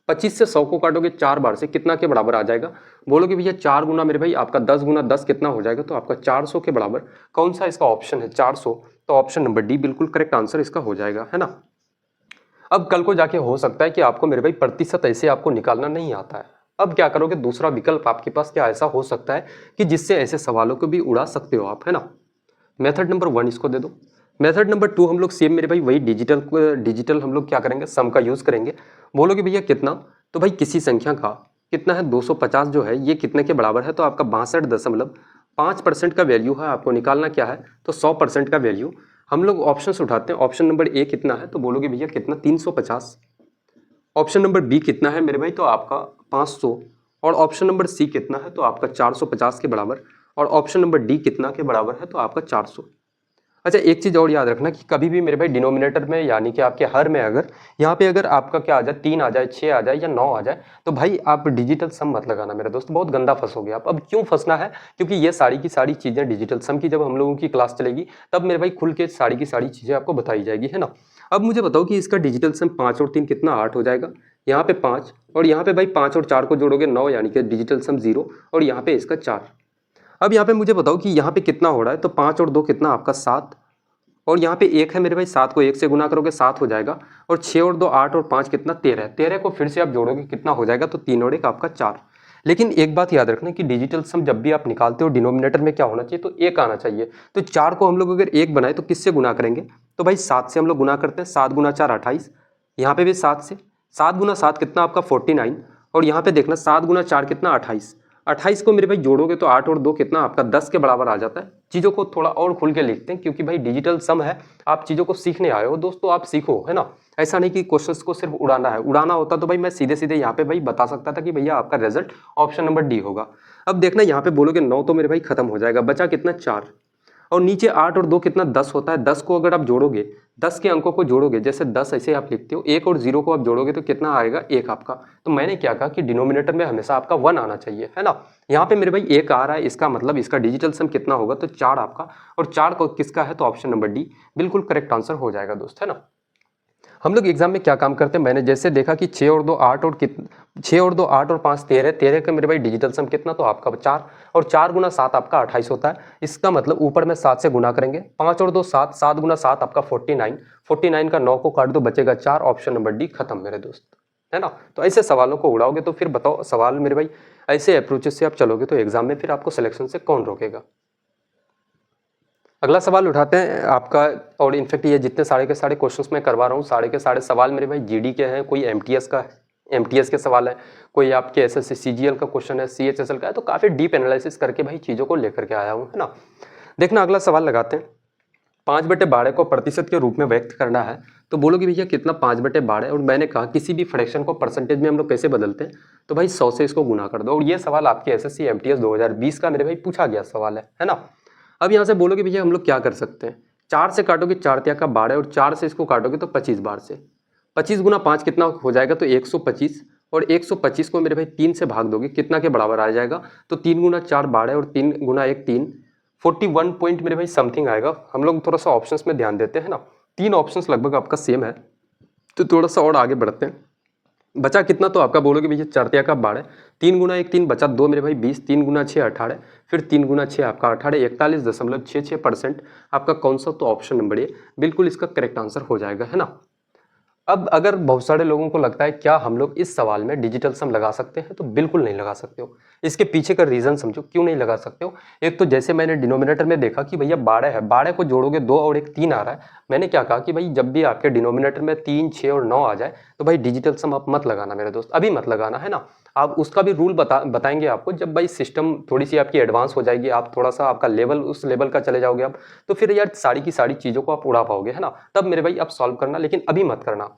25 से 100 को काटोगे 4 बार से, कितना के बराबर आ जाएगा। बोलोगे भैया 4 गुना मेरे भाई आपका 10 गुना 10 कितना हो जाएगा, तो आपका 400 के बराबर। कौन सा इसका ऑप्शन है, 400, तो ऑप्शन नंबर डी बिल्कुल करेक्ट आंसर इसका हो जाएगा, है ना। अब कल को जाके हो सकता है कि आपको मेरे भाई प्रतिशत ऐसे आपको निकालना नहीं आता है। अब क्या करोगे, दूसरा विकल्प आपके पास क्या ऐसा हो सकता है कि जिससे ऐसे सवालों को भी उड़ा सकते हो आप, है ना। मेथड नंबर 1 इसको दे दो। मेथड नंबर 2 हम लोग सेम मेरे भाई वही डिजिटल हम लोग क्या करेंगे, सम का यूज करेंगे। बोलोगे भैया कितना, तो भाई किसी संख्या का कितना है 250 जो है ये कितने के बराबर है, तो आपका 62.5% का वैल्यू है। आपको निकालना क्या है, तो 100% का वैल्यू। हम लोग ऑप्शन उठाते हैं। ऑप्शन नंबर ए कितना है, तो बोलोगे भैया कितना 350। ऑप्शन नंबर बी कितना है मेरे भाई, तो आपका 500। और ऑप्शन नंबर सी कितना है, तो आपका 450 के बराबर। और ऑप्शन नंबर डी कितना के बराबर है, तो आपका 400। अच्छा एक चीज़ और याद रखना कि कभी भी मेरे भाई डिनोमिनेटर में यानी कि आपके हर में अगर यहाँ पे अगर आपका क्या आ जाए 3 आ जाए, 6 आ जाए या 9 आ जाए, तो भाई आप डिजिटल सम मत लगाना मेरे दोस्त, बहुत गंदा फंसोगे आप। अब क्यों फंसना है, क्योंकि ये सारी की सारी चीज़ें डिजिटल सम की जब हम लोगों की क्लास चलेगी तब मेरे भाई खुल के सारी की सारी चीज़ें आपको बताई जाएगी, है ना। अब मुझे बताओ कि इसका डिजिटल सम 5 और 3 कितना 8 हो जाएगा। यहाँ पे 5 और यहाँ पे भाई 5 और 4 को जोड़ोगे 9, यानी कि डिजिटल सम 0 और यहाँ पे इसका 4। अब यहाँ पे मुझे बताओ कि यहाँ पे कितना हो रहा है, तो 5 और 2 कितना आपका 7 और यहाँ पे 1 है मेरे भाई, 7 को 1 से गुना करोगे 7 हो जाएगा। और 6 और 2 8 और 5 कितना 13, 13 को फिर से आप जोड़ोगे कितना हो जाएगा, तो 3 और 1 आपका 4। लेकिन एक बात याद रखना कि डिजिटल सम जब भी आप निकालते हो डिनोमिनेटर में क्या होना चाहिए, तो 1 आना चाहिए। तो 4 को हम लोग अगर 1 बनाए तो किससे गुना करेंगे, तो भाई 7 से हम लोग गुना करते हैं। 7 गुना 4 28, यहाँ पे भी 7 से, 7 गुना 7 कितना आपका 49। और यहाँ पे देखना 7 गुना 4 कितना 28, 28 को मेरे भाई जोड़ोगे तो 8 और 2 कितना आपका 10 के बराबर आ जाता है। चीज़ों को थोड़ा और खुल के लिखते हैं, क्योंकि भाई डिजिटल सम है, आप चीज़ों को सीखने आए हो दोस्तों, आप सीखो, है ना। ऐसा नहीं कि क्वेश्चंस को सिर्फ उड़ाना है, उड़ाना होता तो भाई मैं सीधे सीधे यहाँ पे भाई बता सकता था कि भैया आपका रिजल्ट ऑप्शन नंबर डी होगा। अब देखना यहाँ पे बोलोगे 9 तो मेरे भाई खत्म हो जाएगा, बचा कितना 4 और नीचे 8 और 2 कितना 10 होता है। 10 को अगर आप जोड़ोगे, 10 के अंकों को जोड़ोगे, जैसे 10 ऐसे आप लिखते हो, 1 और 0 को आप जोड़ोगे तो कितना आएगा 1 आपका। तो मैंने क्या कहा कि डिनोमिनेटर में हमेशा आपका 1 आना चाहिए, है ना। यहाँ पे मेरे भाई 1 आ रहा है, इसका मतलब इसका डिजिटल सम कितना होगा, तो 4 आपका। और 4 को किसका है, तो ऑप्शन नंबर डी बिल्कुल करेक्ट आंसर हो जाएगा दोस्त, है ना। हम लोग एग्जाम में क्या काम करते हैं, मैंने जैसे देखा कि 6 और 2 8 और 6 और 2 8 और 5 13, 13 का मेरे भाई डिजिटल सम कितना, तो आपका 4 और 4 गुना 7 आपका 28 होता है। इसका मतलब ऊपर में 7 से गुना करेंगे, 5 और 2 7, 7 गुना 7 आपका 49, 49 का 9 को काट दो बचेगा 4, ऑप्शन नंबर डी खत्म मेरे दोस्त, है ना। तो ऐसे सवालों को उड़ाओगे तो फिर बताओ सवाल मेरे भाई ऐसे अप्रोचेस से आप चलोगे तो एग्जाम में फिर आपको सिलेक्शन से कौन रोकेगा। अगला सवाल उठाते हैं आपका, और इनफैक्ट ये जितने सारे के सारे क्वेश्चंस मैं करवा रहा हूँ सारे के सारे सवाल मेरे भाई जीडी के हैं, कोई एमटीएस का है, एमटीएस के सवाल है, कोई आपके एसएससी सीजीएल का क्वेश्चन है, सीएचएसएल का है। तो काफ़ी डीप एनालिसिस करके भाई चीज़ों को लेकर के आया हूँ, है ना। देखना अगला सवाल लगाते हैं। 5/12 को प्रतिशत के रूप में व्यक्त करना है, तो बोलोगे भैया कितना 5/12। और मैंने कहा किसी भी फ्रैक्शन को परसेंटेज में हम लोग कैसे बदलते हैं, तो भाई 100 से इसको गुना कर दो। और ये सवाल आपके एसएससी एमटीएस 2020 का मेरे भाई पूछा गया सवाल है ना। अब यहाँ से बोलोगे भैया हम लोग क्या कर सकते हैं, 4 से काटोगे 4 तिया का 12 और 4 से इसको काटोगे तो 25 बार से, 25 गुना 5 कितना हो जाएगा, तो 125। और 125 को मेरे भाई 3 से भाग दोगे कितना के बराबर आ जाएगा, तो 3 गुना 4 12 और 3 गुना 1 3, 41 पॉइंट मेरे भाई समथिंग आएगा। हम लोग थोड़ा सा ऑप्शंस में ध्यान देते हैं ना, 3 ऑप्शंस लगभग आपका सेम है, तो थोड़ा सा और आगे बढ़ते हैं। बचा कितना, तो आपका बोलोगे भैया 4 तिया का 12, 3 गुना 1 3 बचा 2 मेरे भाई 20, 3 गुना 6 18, फिर 3 गुना 6 आपका 18, 41.66% आपका कौन सा, तो ऑप्शन नंबर ए बिल्कुल इसका करेक्ट आंसर हो जाएगा, है ना। अब अगर बहुत सारे लोगों को लगता है क्या हम लोग इस सवाल में डिजिटल सम लगा सकते हैं, तो बिल्कुल नहीं लगा सकते हो। इसके पीछे का रीजन समझो क्यों नहीं लगा सकते हो। एक तो जैसे मैंने डिनोमिनेटर में देखा कि भैया 12 है, 12 को जोड़ोगे 2 और 1 3 आ रहा है। मैंने क्या कहा कि भाई जब भी आपके डिनोमिनेटर में 3 6 और 9 आ जाए तो भाई डिजिटल सम आप मत लगाना मेरे दोस्त, अभी मत लगाना, है ना। आप उसका भी रूल बताएंगे आपको जब भाई सिस्टम थोड़ी सी आपकी एडवांस हो जाएगी, आप थोड़ा सा आपका लेवल उस लेवल का चले जाओगे आप, तो फिर यार सारी की सारी चीज़ों को आप उड़ा पाओगे, है ना। तब मेरे भाई आप सॉल्व करना, लेकिन अभी मत करना।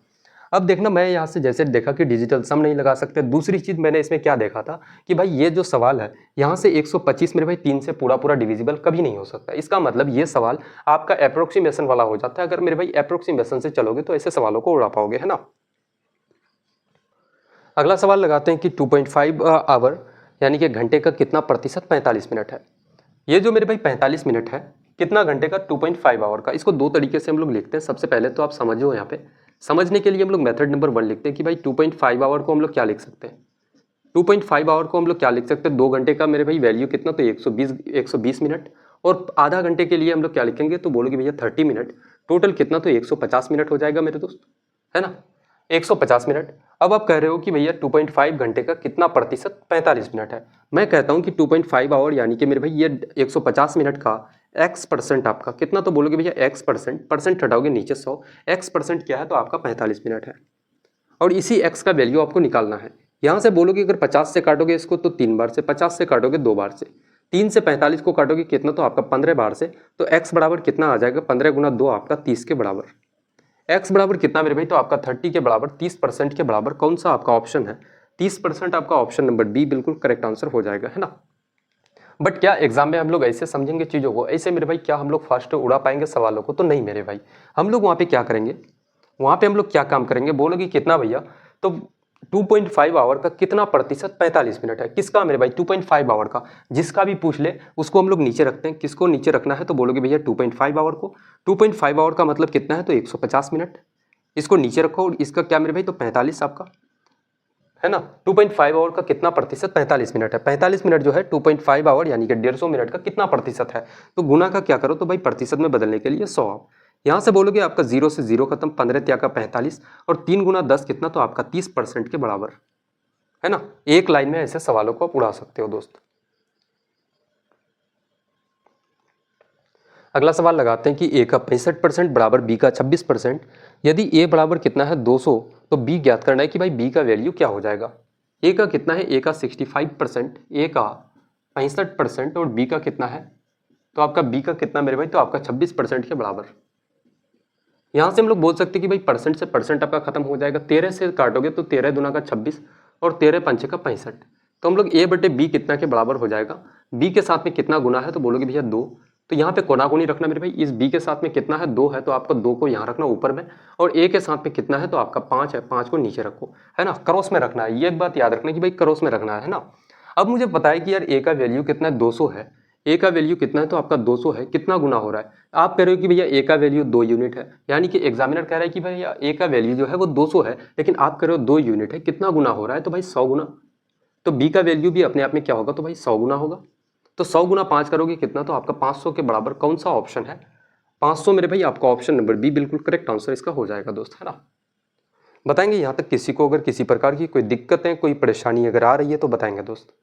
अब देखना, मैं यहाँ से जैसे देखा कि डिजिटल सम नहीं लगा सकते, दूसरी चीज मैंने इसमें क्या देखा था कि भाई ये जो सवाल है यहाँ से 125 मेरे भाई 3 से पूरा पूरा डिविजिबल कभी नहीं हो सकता। इसका मतलब ये सवाल आपका अप्रोक्सीमेशन वाला हो जाता है। अगर मेरे भाई अप्रोक्सीमेशन से चलोगे तो ऐसे सवालों को उड़ा पाओगे, है ना। अगला सवाल लगाते हैं कि 2.5 आवर यानी कि घंटे का कितना प्रतिशत 45 मिनट है। ये जो मेरे भाई 45 मिनट है कितना घंटे का, 2.5 आवर का। इसको दो तरीके से हम लोग लिखते हैं। सबसे पहले तो आप समझो, यहाँ पे समझने के लिए हम लोग मेथड नंबर 1 लिखते हैं कि भाई 2.5 आवर को हम लोग क्या लिख सकते हैं। 2.5 आवर को हम लोग क्या लिख सकते हैं, 2 घंटे का मेरे भाई वैल्यू कितना, तो 120 मिनट। और आधा घंटे के लिए हम लोग क्या लिखेंगे, तो बोलोगे भैया 30 मिनट। टोटल कितना, तो 150 मिनट हो जाएगा मेरे दोस्त, है ना, 150 मिनट। अब आप कह रहे हो कि भैया 2.5 घंटे का कितना प्रतिशत 45 मिनट है। मैं कहता हूं कि 2.5 आवर यानी कि मेरे भाई ये 150 मिनट का x परसेंट आपका कितना, तो बोलोगे भैया x परसेंट, परसेंट हटाओगे नीचे 100, x परसेंट क्या है, तो आपका 45 मिनट है। और इसी x का वैल्यू आपको निकालना है। यहां से बोलोगे अगर 50 से काटोगे इसको तो 3 बार से, 50 से काटोगे 2 बार से, 3 से 45 को काटोगे कितना, तो आपका 15 बार से। तो x बराबर कितना आ जाएगा, 15 गुना 2 आपका 30 के बराबर। x बराबर कितना मेरे भाई, तो आपका 30 के बराबर, 30% के बराबर। कौन सा आपका ऑप्शन है, 30%। आपका ऑप्शन नंबर बी बिल्कुल करेक्ट आंसर हो जाएगा, है ना। बट क्या एग्जाम में हम लोग ऐसे समझेंगे चीज़ों को, ऐसे मेरे भाई क्या हम लोग फास्ट उड़ा पाएंगे सवालों को, तो नहीं मेरे भाई। हम लोग वहाँ पे क्या करेंगे, वहाँ पे हम लोग क्या काम करेंगे, बोलोगे कितना भैया, तो 2.5 आवर का कितना प्रतिशत 45 मिनट है, किसका मेरे भाई 2.5 आवर का, जिसका भी पूछ ले उसको हम लोग नीचे रखते हैं। किसको नीचे रखना है, तो बोलोगे भैया 2.5 आवर को। 2.5 आवर का मतलब कितना है, तो 150 मिनट। इसको नीचे रखो, और इसका क्या मेरे भाई, तो 45 आपका, है ना। 2.5 आवर का कितना प्रतिशत, 45 मिनट है। 45 मिनट जो है 2.5 आवर यानी कि 150 मिनट का कितना प्रतिशत है, तो गुना का क्या करो, तो भाई प्रतिशत में बदलने के लिए 100। यहाँ से बोलोगे आपका 0 से 0 खत्म, 15 त्या का 45, और 3 गुना 10 कितना, तो आपका 30% के बराबर, है ना। एक लाइन में ऐसे सवालों को आप उड़ा सकते हो दोस्त। अगला सवाल लगाते हैं कि ए का 65% बराबर बी का 26%। यदि ए बराबर कितना है 200, तो बी ज्ञात करना है कि भाई बी का वैल्यू क्या हो जाएगा। ए का कितना है, ए का 65%, ए का 65% और बी का कितना है, तो आपका बी का कितना मेरे भाई, तो आपका 26% के बराबर। यहाँ से हम लोग बोल सकते हैं कि भाई परसेंट से परसेंट आपका खत्म हो जाएगा। 13 से काटोगे तो 13 दूना का 26 और 13 पंचे का 65। तो हम लोग ए बटे बी कितना के बराबर हो जाएगा, बी के साथ में कितना गुना है, तो बोलोगे भैया 2। तो यहाँ पे कोनाकुनी रखना मेरे भाई, इस बी के साथ में कितना है 2 है, तो आपको 2 को यहाँ रखना ऊपर में, और ए के साथ में कितना है, तो आपका 5 है, 5 को नीचे रखो, है ना। क्रॉस में रखना है, ये एक बात याद रखना कि भाई क्रॉस में रखना है ना। अब मुझे पता है कि यार ए का वैल्यू कितना है, 200 है। ए का वैल्यू कितना है, तो आपका 200 है, कितना गुना हो रहा है। आप कह रहे हो कि भैया ए का वैल्यू 2 यूनिट है, यानी कि एग्जामिनर कह रहा है कि भैया ए का वैल्यू जो है वो 200 है, लेकिन आप कह रहे हो 2 यूनिट है, कितना गुना हो रहा है, तो भाई 100 गुना। तो बी का वैल्यू भी अपने आप में क्या होगा, तो भाई 100 गुना होगा। तो 100 गुना 5 करोगे कितना, तो आपका 500 के बराबर। कौन सा ऑप्शन है, 500 मेरे भाई, आपका ऑप्शन नंबर बी बिल्कुल करेक्ट आंसर इसका हो जाएगा दोस्त, है ना। बताएंगे यहाँ तक किसी को अगर किसी प्रकार की कोई दिक्कतें, कोई परेशानी अगर आ रही है तो बताएंगे दोस्त।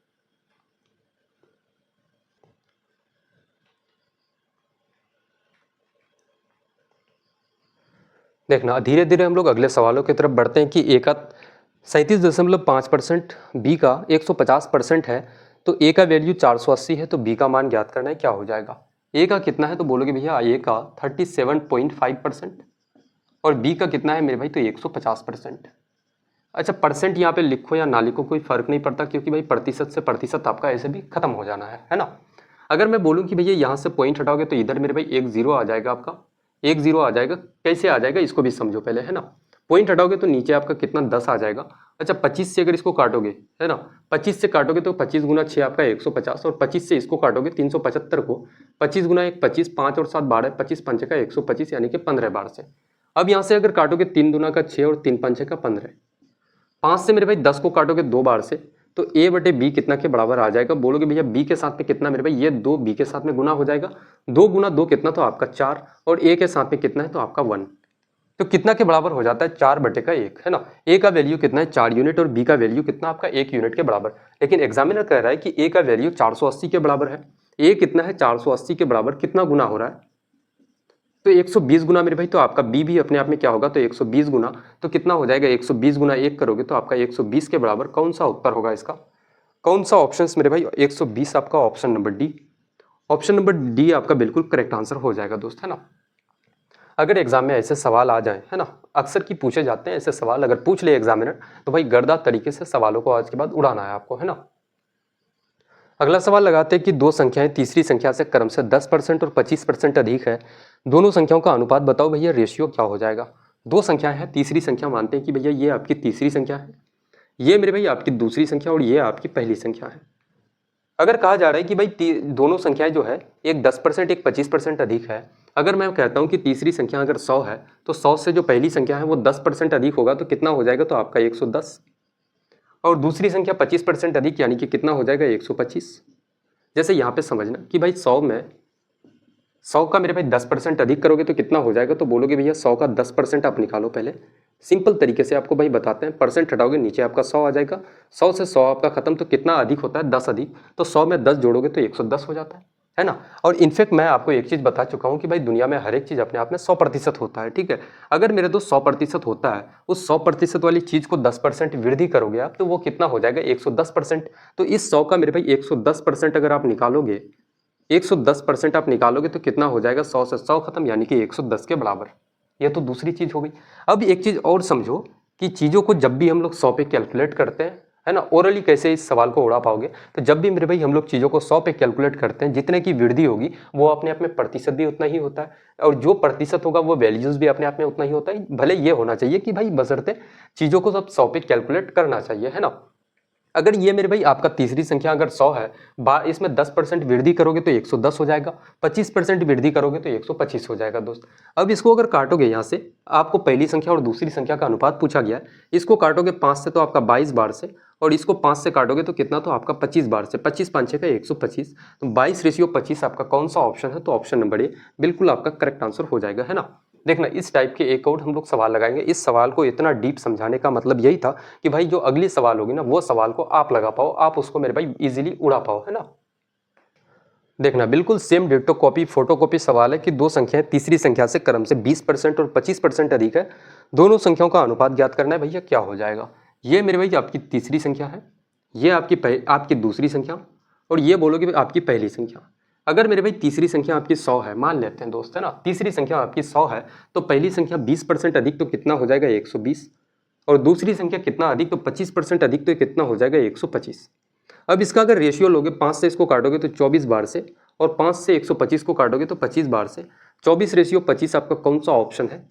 देखना धीरे धीरे हम लोग अगले सवालों की तरफ बढ़ते हैं कि ए का 37.5%, बी का 150% है, तो ए का वैल्यू 480 है, तो बी का मान ज्ञात करना है, क्या हो जाएगा। ए का कितना है, तो बोलोगे भैया ए का 37.5% और बी का कितना है मेरे भाई, तो 150%। अच्छा परसेंट यहाँ पे लिखो या ना लिखो कोई फर्क नहीं पड़ता, क्योंकि भाई प्रतिशत से प्रतिशत आपका ऐसे भी खत्म हो जाना है ना। अगर मैं बोलूँ कि भैया यहाँ से पॉइंट हटाओगे तो इधर मेरे भाई 1 0 आ जाएगा, आपका 1 0 आ जाएगा। कैसे आ जाएगा इसको भी समझो पहले, है ना। पॉइंट हटाओगे तो नीचे आपका कितना 10 आ जाएगा। अच्छा 25 से अगर इसको काटोगे, है ना, 25 से काटोगे तो 25 गुना 6 आपका 150, और 25 से इसको काटोगे 375 को, 25 गुना 1 25, 5 और 7 12, 25 पंचे का 125 यानी कि 15 बार से। अब यहाँ से अगर काटोगे 3 दूना का 6 और 3 पंचे का 15, 5 से मेरे भाई 10 को काटोगे 2 बार से तो a बटे b कितना के बराबर आ जाएगा। बोलोगे भैया b के साथ में कितना मेरे भाई, ये 2 b के साथ में गुना हो जाएगा, 2 गुना 2 कितना, तो आपका 4, और a के साथ में कितना है तो आपका 1। तो कितना के बराबर हो जाता है, 4 बटे का 1, है ना। a का वैल्यू कितना है 4 यूनिट और b का वैल्यू कितना आपका 1 यूनिट के बराबर। लेकिन एग्जामिनर कह रहा है कि a का वैल्यू 480 के बराबर है, a कितना है 480 के बराबर, कितना गुना हो रहा है तो 120 गुना मेरे भाई, तो आपका b भी अपने आप में क्या होगा तो 120 गुना, तो कितना हो जाएगा 120 गुना 1 करोगे तो आपका 120 के बराबर। कौन सा उत्तर होगा इसका, कौन सा ऑप्शन मेरे भाई, 120 आपका option number D. Option number D आपका बिल्कुल करेक्ट आंसर हो जाएगा दोस्त, है ना। अगर एग्जाम में ऐसे सवाल आ जाए, है ना, अक्सर की पूछे जाते हैं ऐसे सवाल, अगर पूछ ले एग्जामिनर तो भाई गर्दा तरीके से सवालों को आज के बाद उड़ाना है आपको, है ना। अगला सवाल लगाते हैं कि दो संख्याएं तीसरी संख्या से क्रम से 10% और 25% अधिक है, दोनों संख्याओं का अनुपात बताओ भैया, रेशियो क्या हो जाएगा। दो संख्याएं हैं, तीसरी संख्या मानते हैं कि भैया ये आपकी तीसरी संख्या है, ये मेरे भाई आपकी दूसरी संख्या और ये आपकी पहली संख्या है। अगर कहा जा रहा है कि भाई दोनों संख्याएं जो है एक 10% एक 25% अधिक है, अगर मैं कहता हूं कि तीसरी संख्या अगर 100 है तो 100 से जो पहली संख्या है वो 10% अधिक होगा तो कितना हो जाएगा तो आपका 110, और दूसरी संख्या 25% अधिक यानी कि कितना हो जाएगा 125। जैसे यहाँ पे समझना कि भाई 100 में 100 का मेरे भाई 10% अधिक करोगे तो कितना हो जाएगा, तो बोलोगे भैया 100 का 10% आप निकालो पहले। सिंपल तरीके से आपको भाई बताते हैं, परसेंट हटाओगे नीचे आपका 100 आ जाएगा, 100 से 100 आपका खत्म, तो कितना अधिक होता है 10 अधिक, तो 100 में 10 जोड़ोगे तो 110 हो जाता है ना। और इनफैक्ट मैं आपको एक चीज़ बता चुका हूँ कि भाई दुनिया में हर एक चीज़ अपने आप में 100% होता है, ठीक है। अगर मेरे दोस्त 100% होता है, उस 100% वाली चीज़ को 10% वृद्धि करोगे आप तो वो कितना हो जाएगा 110%। तो इस 100 का मेरे भाई 110% अगर आप निकालोगे, 110% आप निकालोगे तो कितना हो जाएगा, 100 से 100 खत्म यानी कि 110 के बराबर। ये तो दूसरी चीज हो गई। अब एक चीज और समझो कि चीजों को जब भी हम लोग 100 पे कैलकुलेट करते हैं, है ना, ओरली कैसे इस सवाल को उड़ा पाओगे, तो जब भी मेरे भाई हम लोग चीजों को 100 पे कैलकुलेट करते हैं, जितने की वृद्धि होगी वो अपने आप में प्रतिशत भी उतना ही होता है, और जो प्रतिशत होगा वो वैल्यूज भी अपने आप में उतना ही होता है। भले ये होना चाहिए कि भाई बशर्ते चीजों को सब 100 पे कैलकुलेट करना चाहिए, है ना। अगर ये मेरे भाई आपका तीसरी संख्या अगर 100 है, इसमें 10% वृद्धि करोगे तो 110 हो जाएगा, 25% वृद्धि करोगे तो 125 हो जाएगा दोस्त। अब इसको अगर काटोगे यहाँ से, आपको पहली संख्या और दूसरी संख्या का अनुपात पूछा गया है, इसको काटोगे 5 से तो आपका 22 बार से, और इसको 5 से काटोगे तो कितना, तो आपका 25 बार से, 25 5 का 125, तो 22:25 आपका कौन सा ऑप्शन है, तो ऑप्शन नंबर ए बिल्कुल आपका करेक्ट आंसर हो जाएगा, है ना। देखना इस टाइप के एक और हम लोग सवाल लगाएंगे। इस सवाल को इतना डीप समझाने का मतलब यही था कि भाई जो अगली सवाल होगी ना वो सवाल को आप लगा पाओ, आप उसको मेरे भाई इजीली उड़ा पाओ, है ना। देखना बिल्कुल सेम डिट्टो कॉपी फोटोकॉपी सवाल है कि दो संख्याएं तीसरी संख्या से क्रम से 20% और 25% अधिक है, दोनों संख्याओं का अनुपात ज्ञात करना है भैया, क्या हो जाएगा। ये मेरे भाई आपकी तीसरी संख्या है, ये आपकी दूसरी संख्या, और ये बोलोगे आपकी पहली संख्या। अगर मेरे भाई तीसरी संख्या आपकी 100 है, मान लेते हैं दोस्त, है ना, तीसरी संख्या आपकी 100 है तो पहली संख्या 20% अधिक तो कितना हो जाएगा 120, और दूसरी संख्या कितना अधिक तो 25% अधिक तो कितना हो जाएगा 125। अब इसका अगर रेशियो लोगे 5 से इसको काटोगे तो 24 बार से, और 5 से 125 को काटोगे तो 25 बार से, 24:25 आपका कौन सा ऑप्शन है,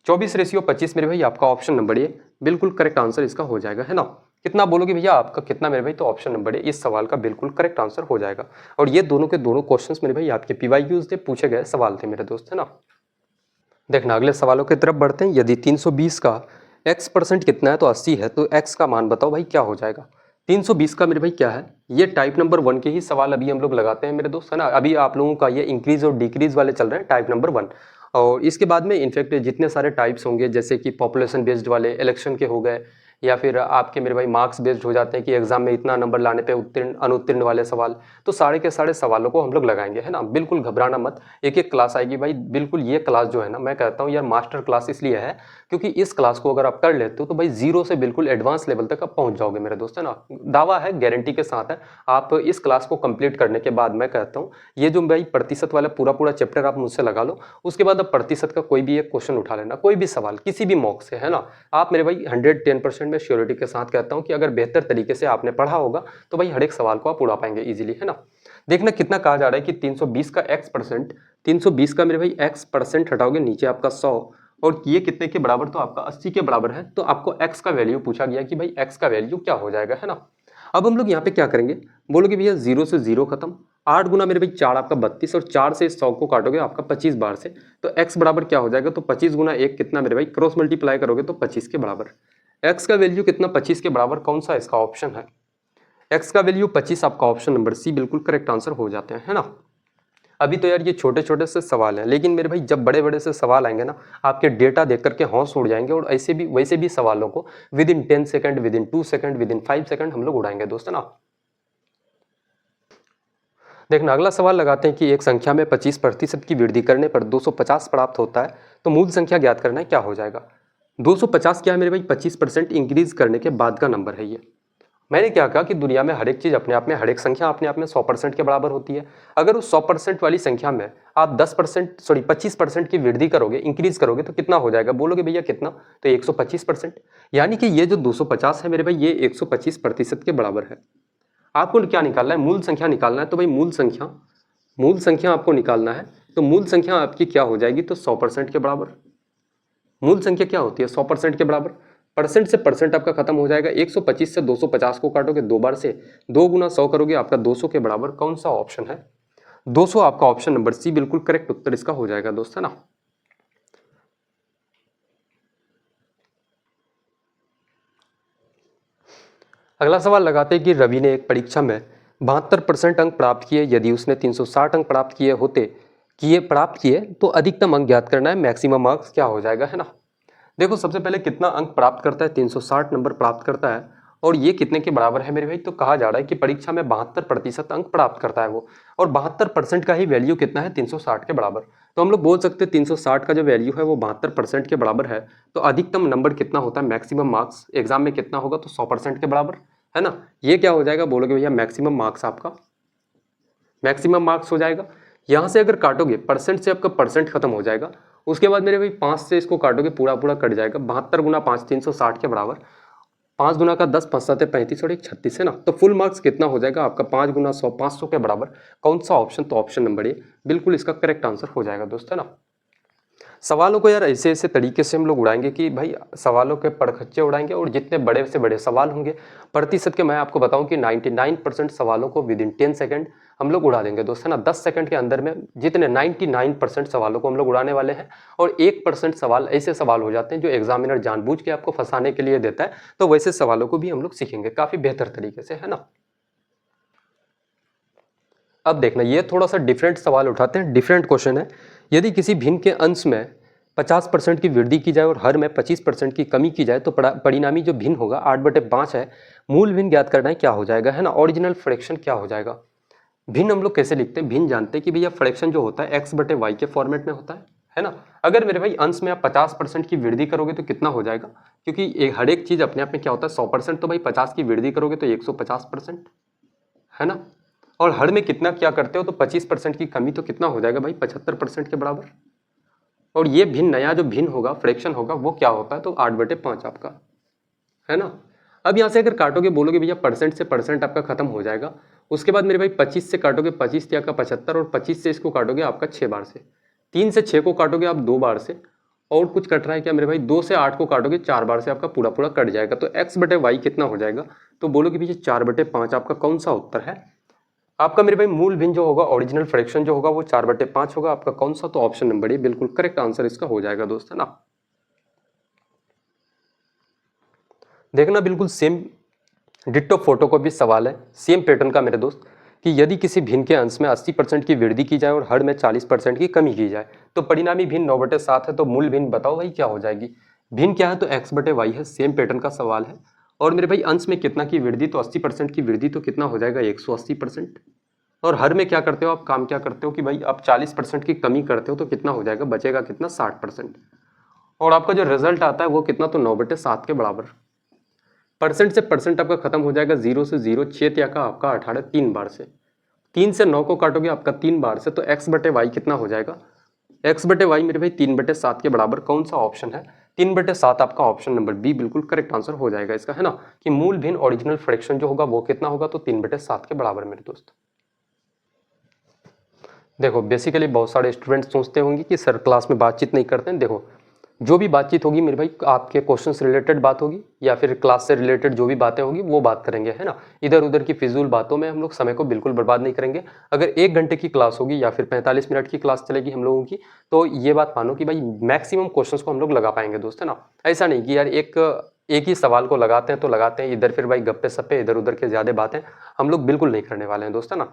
24:25 मेरे भाई आपका ऑप्शन नंबर ए बिल्कुल करेक्ट आंसर इसका हो जाएगा, है ना। कितना बोलोगे भैया आपका कितना मेरे भाई, तो ऑप्शन नंबर ए इस सवाल का बिल्कुल करेक्ट आंसर हो जाएगा। और ये दोनों के दोनों क्वेश्चंस मेरे भाई आपके पीवाईक्यूज से पूछे गए सवाल थे मेरे दोस्त, है ना। देखना अगले सवालों की तरफ बढ़ते हैं। यदि 320 का x% कितना है तो 80 है, तो x का मान बताओ भाई क्या हो जाएगा। 320 का मेरे भाई क्या है, ये टाइप नंबर 1 के ही सवाल अभी हम लोग लगाते हैं मेरे दोस्त, है ना। अभी आप लोगों का ये इंक्रीज और डिक्रीज वाले चल रहे हैं, टाइप नंबर 1, और इसके बाद में इनफैक्ट जितने सारे टाइप्स होंगे जैसे कि पॉपुलेशन बेस्ड वाले, इलेक्शन के हो गए, या फिर आपके मेरे भाई मार्क्स बेस्ड हो जाते हैं कि एग्जाम में इतना नंबर लाने पे उत्तीर्ण अनुत्तीर्ण वाले सवाल, तो सारे के सारे सवालों को हम लोग लगाएंगे, है ना। बिल्कुल घबराना मत, एक एक क्लास आएगी भाई, बिल्कुल ये क्लास जो है ना, मैं कहता हूँ यार मास्टर क्लास इसलिए है क्योंकि इस क्लास को अगर आप कर लेते हो तो भाई 0 से बिल्कुल एडवांस लेवल तक आप पहुंच जाओगे मेरे दोस्त, है ना। दावा है, गारंटी के साथ है। आप इस क्लास को कंप्लीट करने के बाद मैं कहता हूँ ये जो भाई प्रतिशत वाला पूरा पूरा चैप्टर आप मुझसे लगा लो, उसके बाद अब प्रतिशत का कोई भी एक क्वेश्चन उठा लेना, कोई भी सवाल किसी भी मॉक से, है ना। आप मेरे भाई 110% में श्योरिटी के साथ कहता हूं कि अगर बेहतर तरीके से आपने पढ़ा होगा तो भाई हर एक सवाल को आप उड़ा पाएंगे इजीली, है ना। देखना कितना कहा जा रहा है कि 320 का x%, 320 का मेरे भाई x% हटाओगे नीचे आपका 100, और ये कितने के बराबर, तो आपका 80 के बराबर है। तो आपको x का वैल्यू पूछा गया कि भाई x का वैल्यू क्या हो जाएगा, है ना। अब हम लोग यहाँ पे क्या करेंगे, बोलोगे भैया 0 से 0 खत्म, 8 गुना मेरे भाई 4 आपका 32, और 4 से 100 को काटोगे आपका 25 बार से, तो x बराबर क्या हो जाएगा, तो 25 गुना 1 कितना मेरे भाई, क्रॉस मल्टीप्लाई करोगे तो 25 के बराबर। एक्स का वैल्यू कितना 25 के बराबर, कौन सा इसका ऑप्शन है? एक्स का वैल्यू 25, आपका ऑप्शन नंबर सी बिल्कुल करेक्ट आंसर हो जाते हैं, है ना। अभी तो यार ये छोटे छोटे से सवाल हैं, लेकिन मेरे भाई जब बड़े बड़े से सवाल आएंगे ना, आपके डेटा देख करके होश उड़ जाएंगे, और ऐसे भी वैसे भी सवालों को with in 10 second, with in 2 second, with in 5 second हम लोग उड़ाएंगे दोस्त, है ना। देखना अगला सवाल लगाते हैं कि एक संख्या में 25% की वृद्धि करने पर 250 प्राप्त होता है, तो मूल संख्या ज्ञात करना है, क्या हो जाएगा? 250 क्या है मेरे भाई? 25% इंक्रीज करने के बाद का नंबर है ये। मैंने क्या कहा कि दुनिया में हर एक चीज़ अपने आप में, हर एक संख्या अपने आप में 100% के बराबर होती है। अगर उस 100% वाली संख्या में आप 25% की वृद्धि करोगे, इंक्रीज करोगे, तो कितना हो जाएगा? बोलोगे भैया कितना? तो 125%। यानी कि ये जो 250 है मेरे भाई, ये 125% के बराबर है। आपको क्या निकालना है? मूल संख्या निकालना है। तो भाई मूल संख्या आपको निकालना है, तो मूल संख्या आपकी क्या हो जाएगी? तो 100% के बराबर। मूल संख्या क्या होती है? 100% के बराबर। परसेंट से परसेंट आपका खत्म हो जाएगा। 125 से 250 को काटोगे 2 बार से, 2 गुना 100 करोगे, आपका 200 के बराबर। कौन सा ऑप्शन है? 200 आपका ऑप्शन नंबर सी बिल्कुल करेक्ट उत्तर इसका हो जाएगा दोस्त, है ना। अगला सवाल लगाते हैं कि रवि ने एक परीक्षा में 72% अंक प्राप्त किए। यदि उसने 360 अंक प्राप्त किए तो अधिकतम अंक ज्ञात करना है, मैक्सिमम मार्क्स क्या हो जाएगा, है ना। देखो सबसे पहले कितना अंक प्राप्त करता है? 360 नंबर प्राप्त करता है, और ये कितने के बराबर है मेरे भाई? तो कहा जा रहा है कि परीक्षा में 72% अंक प्राप्त करता है वो, और 72% का ही वैल्यू कितना है? 360 के बराबर। तो हम लोग बोल सकते हैं 360 का जो वैल्यू है वो 72% के बराबर है, तो अधिकतम नंबर कितना होता है? मैक्सिमम मार्क्स एग्जाम में कितना होगा? तो 100% के बराबर, है ना। ये क्या हो जाएगा? बोलोगे भैया मैक्सिमम मार्क्स, आपका मैक्सिमम मार्क्स हो जाएगा। यहाँ से अगर काटोगे, परसेंट से आपका परसेंट खत्म हो जाएगा। उसके बाद मेरे भाई 5 से इसको काटोगे, पूरा पूरा कट जाएगा। 72 गुना 5 360 के बराबर। 5 गुना का 10, 5 7 35 और 1 36, है ना। तो फुल मार्क्स कितना हो जाएगा आपका? 5 गुना 100, 500 के बराबर। कौन सा ऑप्शन? तो ऑप्शन नंबर ए बिल्कुल इसका करेक्ट आंसर हो जाएगा दोस्त, है ना। सवालों को यार ऐसे ऐसे तरीके से हम लोग उड़ाएंगे कि भाई सवालों के पड़खच्चे उड़ाएंगे, और जितने बड़े से बड़े सवाल होंगे प्रतिशत के, मैं आपको बताऊं कि 99% सवालों को विद इन 10 सेकंड हम लोग उड़ा देंगे दोस्त, है ना। 10 सेकंड के अंदर में जितने 99% सवालों को हम लोग उड़ाने वाले हैं, और 1% सवाल ऐसे सवाल हो जाते हैं जो एग्जामिनर जानबूझ के आपको फंसाने के लिए देता है, तो वैसे सवालों को भी हम लोग सीखेंगे काफ़ी बेहतर तरीके से, है ना। अब देखना ये थोड़ा सा डिफरेंट सवाल उठाते हैं, डिफरेंट क्वेश्चन है। यदि किसी भिन्न के अंश में 50% की वृद्धि की जाए और हर में 25% की कमी की जाए, तो परिणामी जो भिन्न होगा 8/5 है। मूल भिन्न ज्ञात करना है, क्या हो जाएगा, है ना। ओरिजिनल फ्रैक्शन क्या हो जाएगा? भिन्न हम लोग कैसे लिखते हैं? भिन्न जानते हैं कि भैया फ्रैक्शन जो होता है x/y के फॉर्मेट में होता है ना। अगर मेरे भाई अंश में आप 50% की वृद्धि करोगे तो कितना हो जाएगा? क्योंकि हर एक चीज अपने आप में क्या होता है? 100%। तो भाई 50 की वृद्धि करोगे तो 150%, है ना। और हर में कितना क्या करते हो? तो 25% की कमी, तो कितना हो जाएगा भाई? 75% के बराबर। और ये भिन्न, नया जो भिन्न होगा, फ्रैक्शन होगा, वो क्या होता है? तो 8/5 आपका, है ना। अब यहाँ से अगर काटोगे, बोलोगे भैया परसेंट से परसेंट आपका खत्म हो जाएगा। उसके बाद मेरे भाई 25 से काटोगे, 25 या का 75, और 25 से इसको काटोगे आपका 6 बार से। 3 से 6 को काटोगे आप 2 बार से, और कुछ कट रहा है क्या मेरे भाई? 2 से 8 को काटोगे 4 बार से, आपका पूरा पूरा कट जाएगा। तो x/y कितना हो जाएगा? तो बोलोगे भैया 4/5 आपका कौन सा उत्तर है? आपका मेरे भाई मूल भिन्न जो होगा, ओरिजिनल फ्रैक्शन जो होगा, वो 4/5 होगा। आपका कौन सा? तो ऑप्शन नंबर ए बिल्कुल करेक्ट आंसर इसका हो जाएगा दोस्त, है ना। देखना बिल्कुल सेम डिट्टो फोटोकॉपी सवाल है, सेम पैटर्न का मेरे दोस्त, कि यदि किसी भिन्न के अंश में 80% की वृद्धि की जाए और हर में 40% की कमी की जाए, तो परिणामी भिन्न 9/7 है। तो मूल भिन्न बताओ भाई क्या हो जाएगी? भिन्न क्या है? तो x/y है। सेम पैटर्न का सवाल है। और मेरे भाई अंश में कितना की वृद्धि? तो 80% की वृद्धि, तो कितना हो जाएगा? 180%। और हर में क्या करते हो आप? काम क्या करते हो कि भाई आप 40% की कमी करते हो, तो कितना हो जाएगा? बचेगा कितना? 60%। और आपका जो रिजल्ट आता है वो कितना? तो 9/7 के बराबर। परसेंट से परसेंट आपका खत्म हो जाएगा। 0 से 0, 6 या का आपका 18, 3 बार से। 3 से 9 को काटोगे आपका 3 बार से, तो x/y कितना हो जाएगा? x/y मेरे भाई 3/7 के बराबर। कौन सा ऑप्शन है? 3/7 आपका ऑप्शन नंबर बी बिल्कुल करेक्ट आंसर हो जाएगा इसका, है ना। कि मूल भिन्न ओरिजिनल फ्रैक्शन जो होगा वो कितना होगा? तो 3/7 के बराबर मेरे दोस्त। देखो बेसिकली बहुत सारे स्टूडेंट सोचते होंगे कि सर क्लास में बातचीत नहीं करते हैं। देखो जो भी बातचीत होगी मेरे भाई, आपके क्वेश्चन से रिलेटेड बात होगी, या फिर क्लास से रिलेटेड जो भी बातें होगी वो बात करेंगे, है ना। इधर उधर की फिजूल बातों में हम लोग समय को बिल्कुल बर्बाद नहीं करेंगे। अगर 1 घंटे की क्लास होगी या फिर 45 मिनट की क्लास चलेगी हम लोगों की, तो ये बात मानो कि भाई मैक्सिमम क्वेश्चंस को हम लोग लगा पाएंगे दोस्त, है ना। ऐसा नहीं कि यार एक एक ही सवाल को लगाते हैं तो लगाते हैं, इधर फिर भाई गप्पे सप्पे इधर उधर के ज़्यादा बातें हम लोग बिल्कुल नहीं करने वाले हैं दोस्त, है ना।